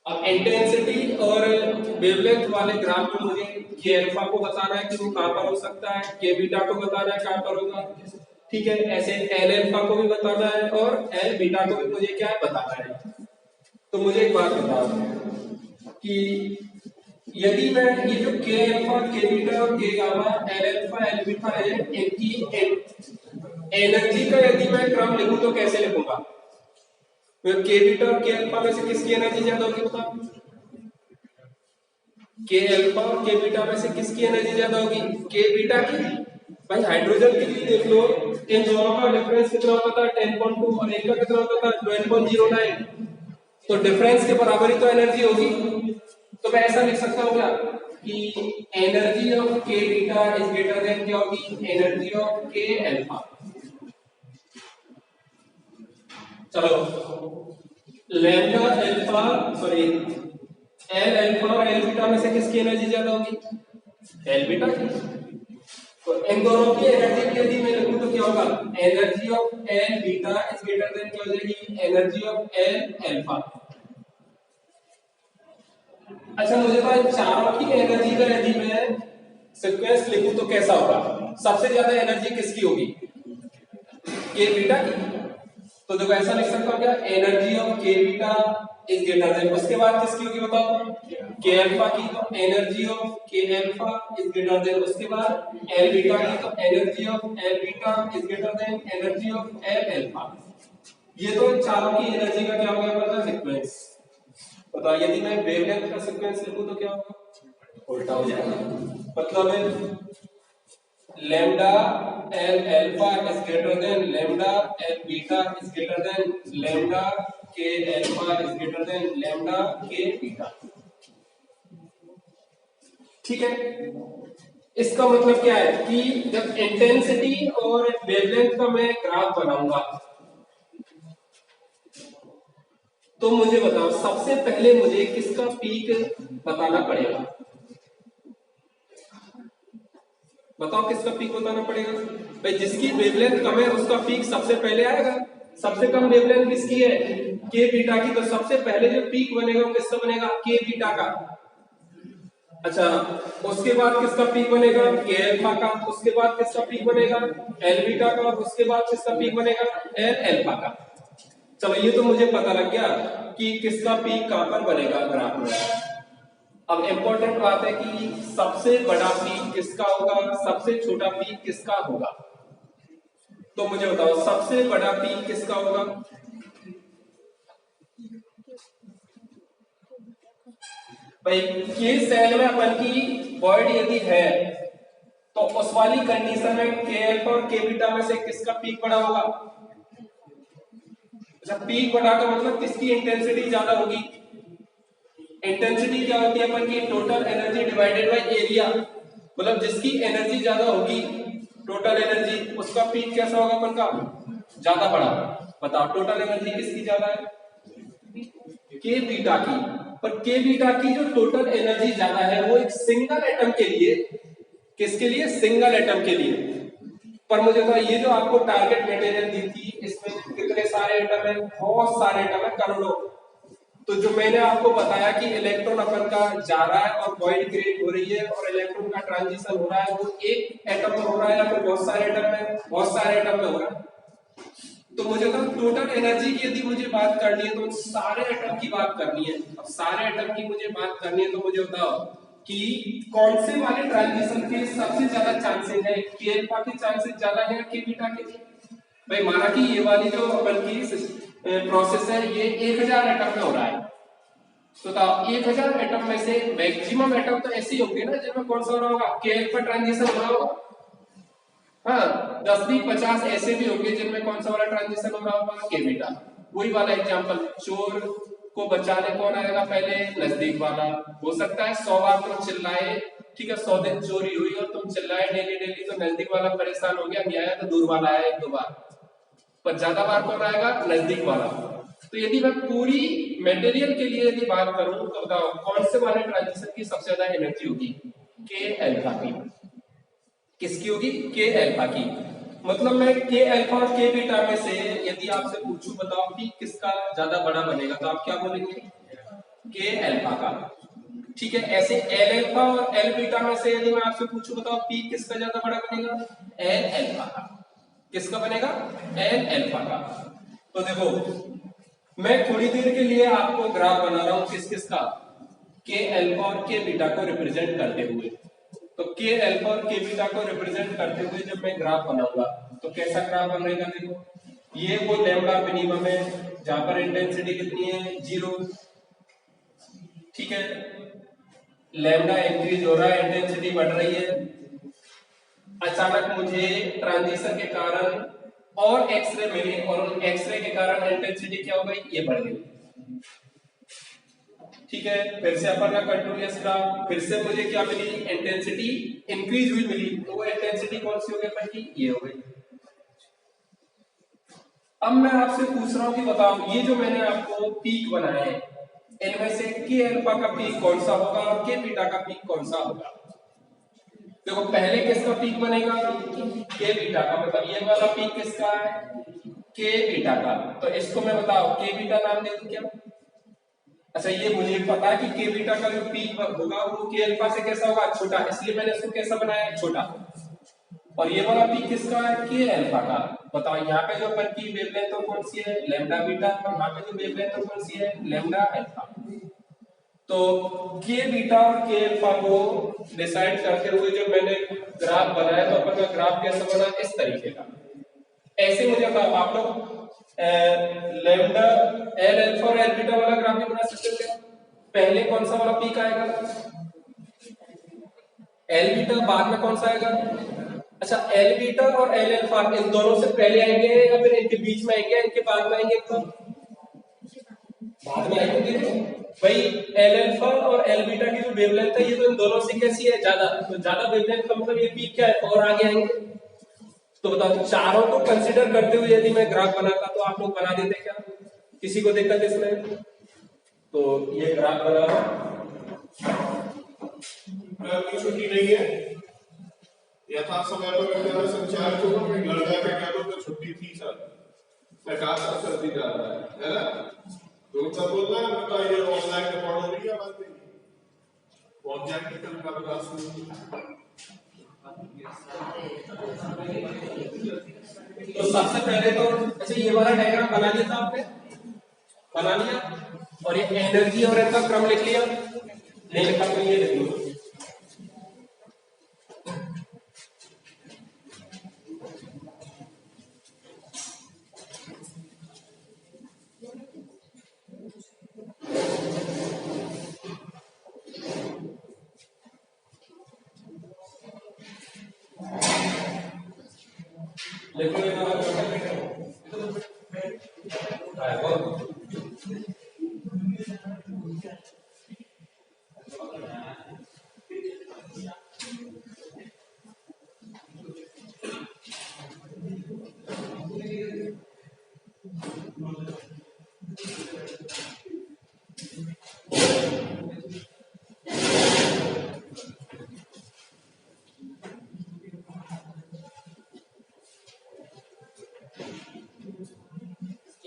अब इंटेंसिटी और वेवलेंथ वाले ग्राफ में मुझे के अल्फा को बताना है कि वो कहां पर हो सकता है, के बीटा को बताना है कहां पर होगा, ठीक है। ऐसे एल अल्फा को भी बताना है और एल बीटा को भी मुझे क्या है बताना है। तो मुझे एक बात बताओ कि यदि मैं ये जो के अल्फा, के बीटा और के gamma, L alpha L beta है, इनकी एनर्जी का यदि मैं क्रम लिखूं तो कैसे लिखूंगा, के बीटा और के अल्फा में से किसकी एनर्जी ज्यादा होगी बताओ, के अल्फा और के बीटा में से किसकी एनर्जी ज्यादा होगी, के बीटा की। भाई हाइड्रोजन के लिए देख लो, इन दोनों का डिफरेंस कितना होता था, 10.2 और एक का कितना होता था, 12.09। तो डिफरेंस के बराबर ही तो एनर्जी होगी। तो मैं ऐसा लिख सकता हूं क्या कि एनर्जी ऑफ के बीटा इज ग्रेटर देन क्या होगी, एनर्जी ऑफ के अल्फा। चलो lambda alpha sorry L alpha और एल बीटा में से किसकी एनर्जी ज्यादा होगी, एल बीटा की। तो इन दोनों की एनर्जी के यदि मैं लिखूं तो क्या होगा, energy of L beta is greater than क्या हो जाएगी, एनर्जी ऑफ एल अल्फा। अच्छा मुझे तो इन चारों की एनर्जी का यदि मैं सीक्वेंस लिखूं तो कैसा होगा, सबसे ज्यादा एनर्जी किसकी होगी, के बीटा की। तो देखो ऐसा लिख सकता हूं क्या, एनर्जी ऑफ के बीटा इज ग्रेटर देन, उसके बाद किसकी होगी बताओ, के अल्फा की। तो एनर्जी ऑफ के अल्फा इज ग्रेटर देन उसके बाद एल बीटा की। तो energy of L beta is greater than energy of L alpha. ये तो चारों की एनर्जी का क्या हो गया पता सीक्वेंस। बताओ यदि मैं वेवलेंथ का सीक्वेंस लिखूं तो क्या होगा, उल्टा हो जाएगा। मतलब lambda L alpha is greater than lambda L beta is greater than lambda K alpha is greater than lambda K beta। ठीक है, इसका मतलब क्या है कि जब इंटेंसिटी और वेवलेंथ का मैं ग्राफ बनाऊंगा तो मुझे बताओ सबसे पहले मुझे किसका पीक बताना पड़ेगा, बताओ किसका पीक बताना पड़ेगा। भाई जिसकी वेवलेंथ कम है उसका पीक सबसे पहले आएगा। सबसे कम वेवलेंथ किसकी है, के बीटा की, तो सबसे पहले जो पीक बनेगा वो किसका बनेगा? के बीटा का। अच्छा, उसके बाद किसका पीक बनेगा? के अल्फा का। उसके बाद किसका पीक बनेगा? एल बीटा का। उसके बाद किसका पीक बनेगा? एल अल्फा का। चलो ये तो मुझे पता लग गया कि किसका पीक कहां पर बनेगा ग्राफ में। अब इंपॉर्टेंट बात है कि सबसे बड़ा पीक किसका होगा, सबसे छोटा पीक किसका होगा। तो मुझे बताओ सबसे बड़ा पीक किसका होगा? भाई के सेल में अपन की वॉइड यदि है तो उस वाली कंडीशन में के अल्फा और के बीटा में से किसका पीक बड़ा होगा? जब पीक बड़ा का मतलब किसकी इंटेंसिटी ज्यादा होगी? इंटेंसिटी क्या होती है अपन की? Total energy divided by area. मतलब जिसकी एनर्जी ज्यादा होगी, टोटल एनर्जी, उसका पीक कैसा होगा अपन का? ज्यादा बड़ा। बताओ टोटल एनर्जी किसकी ज्यादा है? के बीटा की। पर के बीटा की जो टोटल एनर्जी ज्यादा है वो एक सिंगल एटम के लिए, किसके लिए? सिंगल एटम के लिए। पर मुझे तो ये जो आपको टारगेट मटेरियल दी थी इसमें कितने सारे एटम है? बहुत सारे एटम है, करोड़ों। तो जो मैंने आपको बताया कि इलेक्ट्रॉन अपन का जा रहा है और वॉइड क्रिएट हो रही है और इलेक्ट्रॉन का ट्रांजिशन हो रहा है, वो एक एटम में हो रहा है या फिर बहुत सारे एटम में? बहुत सारे एटम में हो रहा है। तो मुझे तो टोटल एनर्जी की यदि मुझे बात करनी है तो सारे एटम की बात करनी है। अब सारे एटम की मुझे बात करनी है तो मुझे बताओ कि कौन से वाले ट्रांजिशन के सबसे ज्यादा चांसेस है? के अल्फा के चांसेस ज्यादा है के बीटा के? भाई माना कि ये वाली जो अपन की प्रोसेस है ये 1000 एटम में हो रहा है, तो बताओ 1000 एटम में से मैक्सिमम एटम तो ऐसे ही होंगे ना जिनमें कौन सा हो रहा होगा? के अल्फा ट्रांजिशन हो रहा होगा। हाँ, 10-50 ऐसे भी होंगे जिनमें कौन सा वाला ट्रांजिशन हो रहा होगा? के बीटा। वही वाला एग्जांपल, चोर को बचाने कौन आएगा पहले? नजदीक वाला। हो सकता है 100 बार तुम चिल्लाए, ठीक है, 100 दिन चोरी हुई और तुम चिल्लाए डेली डेली, तो नजदीक वाला परेशान हो गया, नहीं आया तो दूर वाला आया 1-2 बार। पर ज्यादा बार कौन आएगा? नजदीक वाला। तो यदि मैं पूरी मटेरियल के लिए यदि बात करूं तो बताओ कौन से वाले ट्रांजिशन की सबसे ज्यादा एनर्जी होगी? के अल्फा की। किसकी होगी? के अल्फा की। मतलब मैं के अल्फा और के बीटा में से यदि आपसे पूछूं बताओ कि किसका ज्यादा बड़ा बनेगा, तो आप क्या बोलेंगे? के अल्फा का। ठीक है, ऐसे एल अल्फा और एल बीटा में से यदि मैं आपसे पूछूं बताओ पी किसका ज्यादा बड़ा बनेगा? एल अल्फा का। किसका बनेगा? एल अल्फा का। तो देखो मैं थोड़ी देर के लिए आपको ग्राफ बना रहा हूं किस किस का? के अल्फा और के बीटा को रिप्रेजेंट करते हुए। तो के अल्फा और के बीटा को रिप्रेजेंट करते हुए जब मैं ग्राफ बनाऊंगा तो कैसा ग्राफ बनेगा? देखो ये वो लैम्डा मिनिमम है जहां पर इंटेंसिटी कितनी है? 0। ठीक है, लैम्डा इंक्रीज हो रहा है, इंटेंसिटी बढ़ रही है। अचानक मुझे ट्रांजिशन के कारण और एक्सरे मिली और एक्सरे के कारण इंटेंसिटी क्या हो गई? ये बढ़ गई। ठीक है, फिर से अपन का कंटिन्यूअस ग्राफ, फिर से मुझे क्या मिली? इंटेंसिटी इंक्रीज हुई मिली। तो वो इंटेंसिटी कौन सी हो गई अपन की? ये हो गई। अब मैं आपसे पूछ रहा हूं कि बताओ ये जो मैंने आपको पीक बनाए हैं इनमें से के अल्फा का पीक कौन सा होगा और के बीटा का पीक कौन सा होगा? देखो पहले किसका पीक बनेगा? के बीटा का। मतलब ये वाला पीक किसका है? के बीटा का। तो इसको मैं बताओ के बीटा नाम दे दूं क्या? अच्छा, ये मुझे पता है कि के बीटा का जो पीक होगा वो के अल्फा से कैसा होगा? छोटा, इसलिए मैंने इसको कैसा बनाया? छोटा। और ये वाला पीक किसका है? के अल्फा का। बताओ यहाँ पे जो अपन की वेवलेंथ तो कौन सी है? Lambda beta. और यहाँ पे जो वेवलेंथ तो कौन सी है? Lambda alpha. तो के बीटा और के अल्फा को डिसाइड करते हुए जब मैंने ग्राफ बनाया तो अपन का ग्राफ कैसा बना? इस तरीके का। ऐसे मुझे बताओ आप लोग लैम्डा एल अल्फा और एल बीटा वाला ग्राफ भी बना सकते हैं। पहले कौन सा वाला पीक आएगा? L beta. बाद में कौन सा आएगा? अच्छा, एल बीटा और एल अल्फा इन दोनों से पहले आएंगे या फिर इनके बीच में आएंगे, इनके बाद में आएंगे? तो बाद में आएंगे। भाई एल अल्फा और एल बीटा की जो वेवलेंथ है ये तो इन दोनों से कैसी है? ज्यादा। तो ज्यादा वेवलेंथ का मतलब ये पीक क्या है? और आगे आएंगे। तो बताओ चारों को कंसीडर करते हुए यदि मैं ग्राफ बनाता तो आप लोग बना देते क्या? किसी को दिक्कत इसमें? तो ये ग्राफ बना छुट्टी नहीं है, यथा समय पर विद्यालय संचालित होगा, लड़का के क्या तो छुट्टी थी सर, प्रकाश कर दी जा रहा है ना। जो सब बोलना है तो ये ऑनलाइन रिकॉर्ड हो रही है बात नहीं ऑब्जेक्टिव का विकास तो सबसे पहले तो अच्छा ये वाला डायग्राम बना लिया था आपने, बना लिया, और ये एनर्जी और इनका क्रम लिख लिया, नहीं लिखा तो ये लिख लो। देखो ये वाला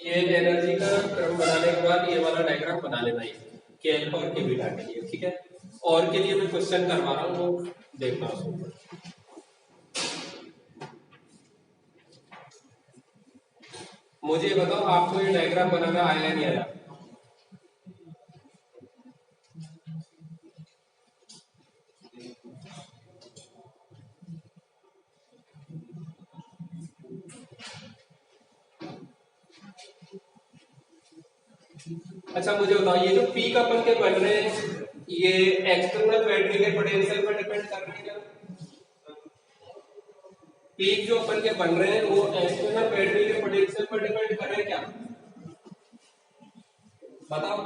ये एनर्जी का क्रम बनाने के बाद ये वाला डायग्राम बना लेना है के अल्फा और के बीटा के लिए, ठीक है। और के लिए मैं क्वेश्चन करवा रहा हूँ, वो देखना उसको। मुझे बताओ आपको ये डायग्राम बनाना आया या नहीं आया? अच्छा मुझे बताओ ये जो पी का अपन के बन रहे हैं ये एक्सटर्नल बैटरी के पोटेंशियल पर डिपेंड कर रही है। पीक जो अपन के बन रहे हैं वो एक्सटर्नल बैटरी के पोटेंशियल पर डिपेंड कर रहे हैं क्या? बताओ।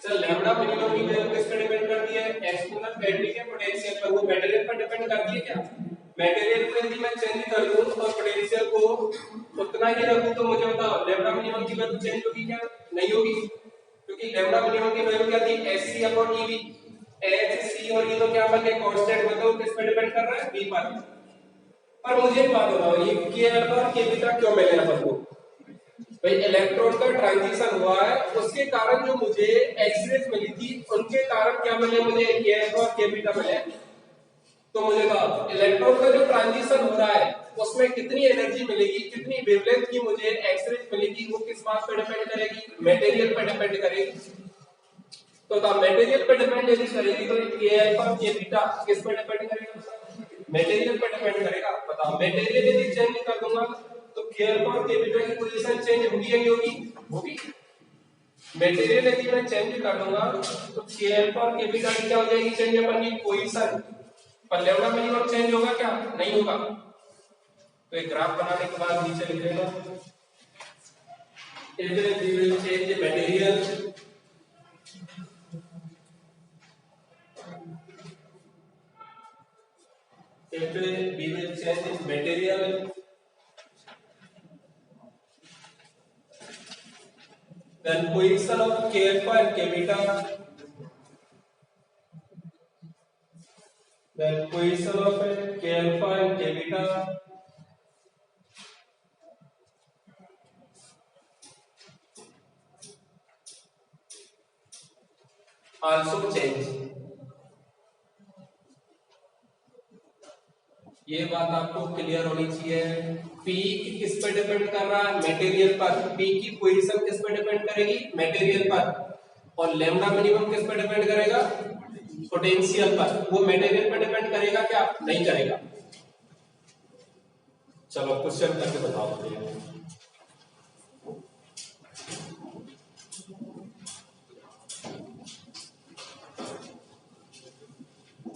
सर लैम्बडा मिनिमम की वैल्यू किस पर डिपेंड करती है? एक्सटर्नल बैटरी के पोटेंशियल पर। वो मटेरियल पर डिपेंड करती है क्या? मटेरियल को यदि मैं चेंज कर दूं और पोटेंशियल को उतना ही रखूं तो मुझे बताओ लैम्बडा मिनिमम की वैल्यू चेंज होगी क्या? नहीं होगी, क्योंकि लैम्बडा मिनिमम की वैल्यू क्या थी? HC upon EV. एचसी और ये तो क्या बन गए कांस्टेंट, बताओ किस पर डिपेंड कर रहा है? बी पर। पर मुझे एक बात बताओ ये के अल्फा और के बीटा क्यों मिले अपन को? भाई इलेक्ट्रॉन का ट्रांजिशन हुआ है, उसके कारण जो मुझे एक्स-रेज मिली थी उनके कारण क्या मिले मुझे? के अल्फा और के बीटा मिले। तो मुझे बताओ इलेक्ट्रॉन का जो ट्रांजिशन हो रहा है उसमें कितनी एनर्जी मिलेगी, कितनी वेवलेंथ की मुझे एक्स-रेज मिलेगी, वो किस बात पर डिपेंड करेगी? मटेरियल पर डिपेंड करेगी। तो मटेरियल पर डिपेंड यदि करेगी तो के अल्फा और के बीटा किस पर डिपेंड करेगा? मटेरियल पर डिपेंड करेगा। बताओ मटेरियल यदि चेंज कर दूंगा तो के अल्फा और के बीटा की पोजीशन चेंज होगी या नहीं होगी? होगी। मटेरियल यदि मैं चेंज कर दूंगा तो के अल्फा और के बीटा की क्या हो जाएगी? चेंज अपन की पोजीशन। पर लैम्बडा मिनिमम चेंज होगा क्या? नहीं होगा। तो एक ग्राफ बनाने के बाद नीचे लिख देना if we will change the material if we will change this material then position of k alpha and k beta then position of k alpha and k beta also change। ये बात आपको क्लियर होनी चाहिए। पीक किस पर डिपेंड कर रहा है? मटेरियल पर। पीक की पोजीशन किस पर डिपेंड करेगी? मटेरियल पर। और लैम्बडा मिनिमम किस पर डिपेंड करेगा? पोटेंशियल पर। वो मटेरियल पर डिपेंड करेगा क्या? नहीं करेगा। चलो क्वेश्चन करके बताओ।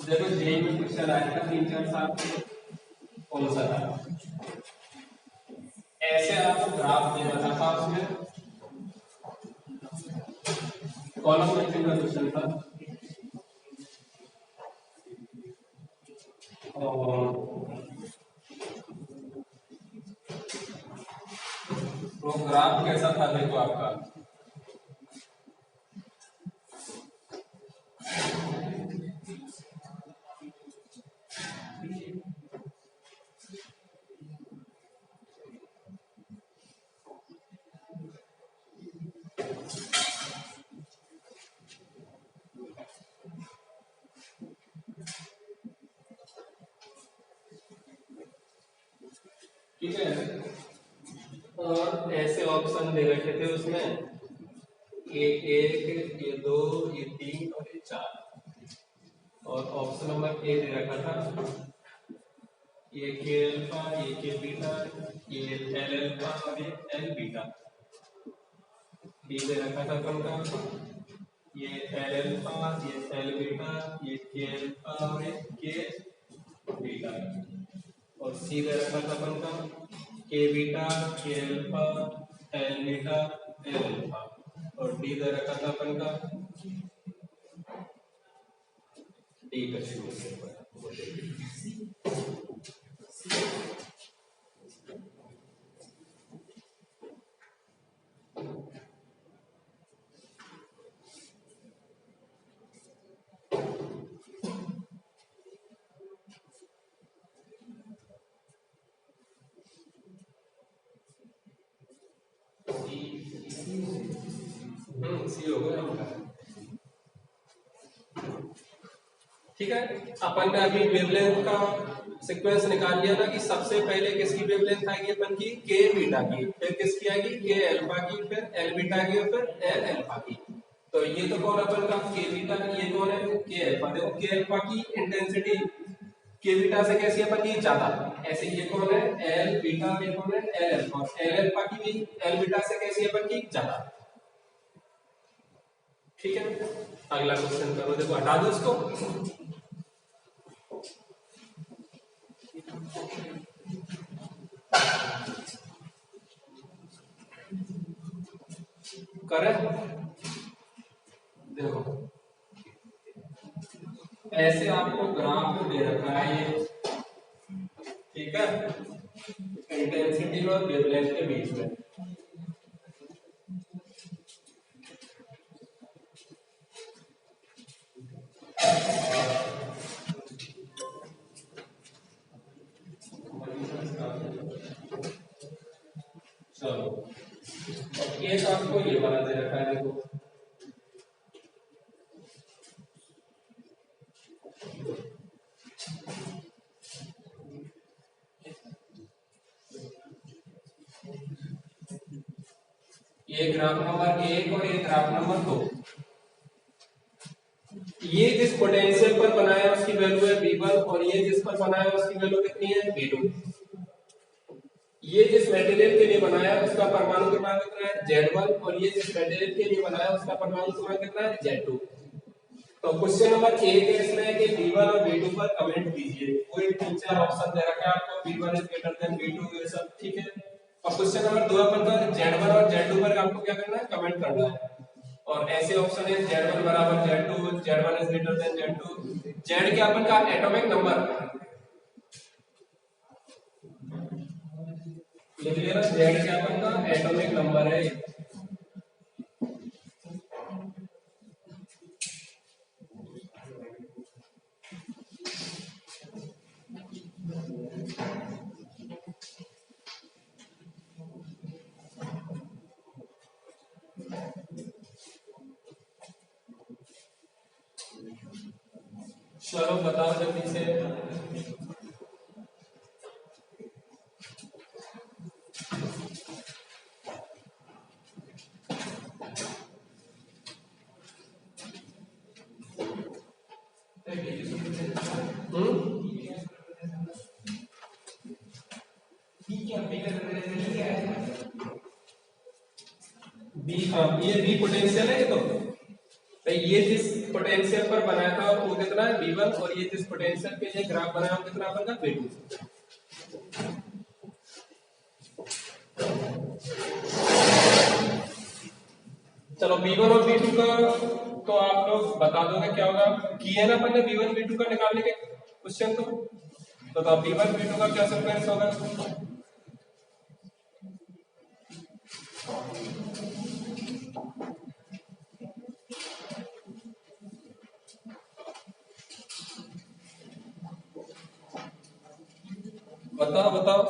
देखो जेई में क्वेश्चन आया था 3-4 साल पहले, कौन सा था? ऐसे आपको ग्राफ देना था उसमें, कॉलम मैचिंग का क्वेश्चन था। और वो ग्राफ कैसा था देखो आपका, और ऐसे ऑप्शन दे रखे थे उसमें, ये 1, ये 2, ये 3 और ये 4, और ऑप्शन नंबर ए दे रखा था ये के अल्फा, ये के बीटा, ये एल अल्फा और ये एल बीटा। बी दे रखा था अपन का ये एल अल्फा, ये एल बीटा, ये के अल्फा और ये के बीटा, और सी दे रखा था अपन का के बीटा, के alpha, L beta, L alpha, और डी दे रखा था अपन का डी का शुरू। सी हो गया। ठीक है, अपन ने अभी वेवलेंथ का सीक्वेंस निकाल लिया ना कि सबसे पहले किसकी वेवलेंथ आएगी अपन की के बीटा की, फिर किसकी आएगी के अल्फा की, फिर एल बीटा की और फिर एल अल्फा की। तो ये तो कौन अपन का के बीटा, ये कौन है के अल्फा। देखो के अल्फा की इंटेंसिटी के बीटा से कैसी है अपन की ज्यादा, ऐसे ये कौन है एल बीटा, ये कौन है एल अल्फा, एल अल्फा की भी एल बीटा से कैसी है अपन की ज्यादा। ठीक है, अगला क्वेश्चन करो। देखो हटा दो इसको, करें। देखो ऐसे आपको ग्राफ दे रखा है ये, ठीक है, इंटेंसिटी और वेवलेंथ के बीच में। चलो एक आपको ये वाला दे रखा है, देखो ये ग्राफ नंबर 1 और ये ग्राफ नंबर 2। ये जिस पोटेंशियल पर बनाया उसकी वैल्यू है V1 और ये जिस पर बनाया उसकी वैल्यू कितनी है V2। ये जिस मटेरियल के लिए बनाया उसका परमाणु क्रमांक कितना है Z1 और ये जिस मटेरियल के लिए बनाया उसका परमाणु क्रमांक कितना है Z2। तो क्वेश्चन नंबर 1 है इसमें कि V1 और V2 पर कमेंट कीजिए। कोई 3-4 ऑप्शन दे रखा है आपको, V1 is greater than V2, ये सब ठीक है। और क्वेश्चन नंबर 2 अपन का Z1 और Z2 पर आपको क्या करना है कमेंट करना है। और ऐसे ऑप्शन है Z1 बराबर Z2, Z1 is greater than Z2। Z क्या अपन का एटॉमिक नंबर लिख लिया ना, Z क्या अपन का एटॉमिक नंबर है। चलो बताओ जल्दी से। बी, हाँ ये बी पोटेंशियल है। तो ये जिस पोटेंशियल पर बनाया था वो कितना है V1 और ये जिस पोटेंशियल पे ये ग्राफ बनाया वो कितना बनेगा V2। चलो V1 और V2 का तो आप लोग बता दोगे क्या होगा, किया ना अपन ने V1 V2 का निकालने के क्वेश्चन। तो V1 V2 का क्या सीक्वेंस होगा, बताओ बताओ।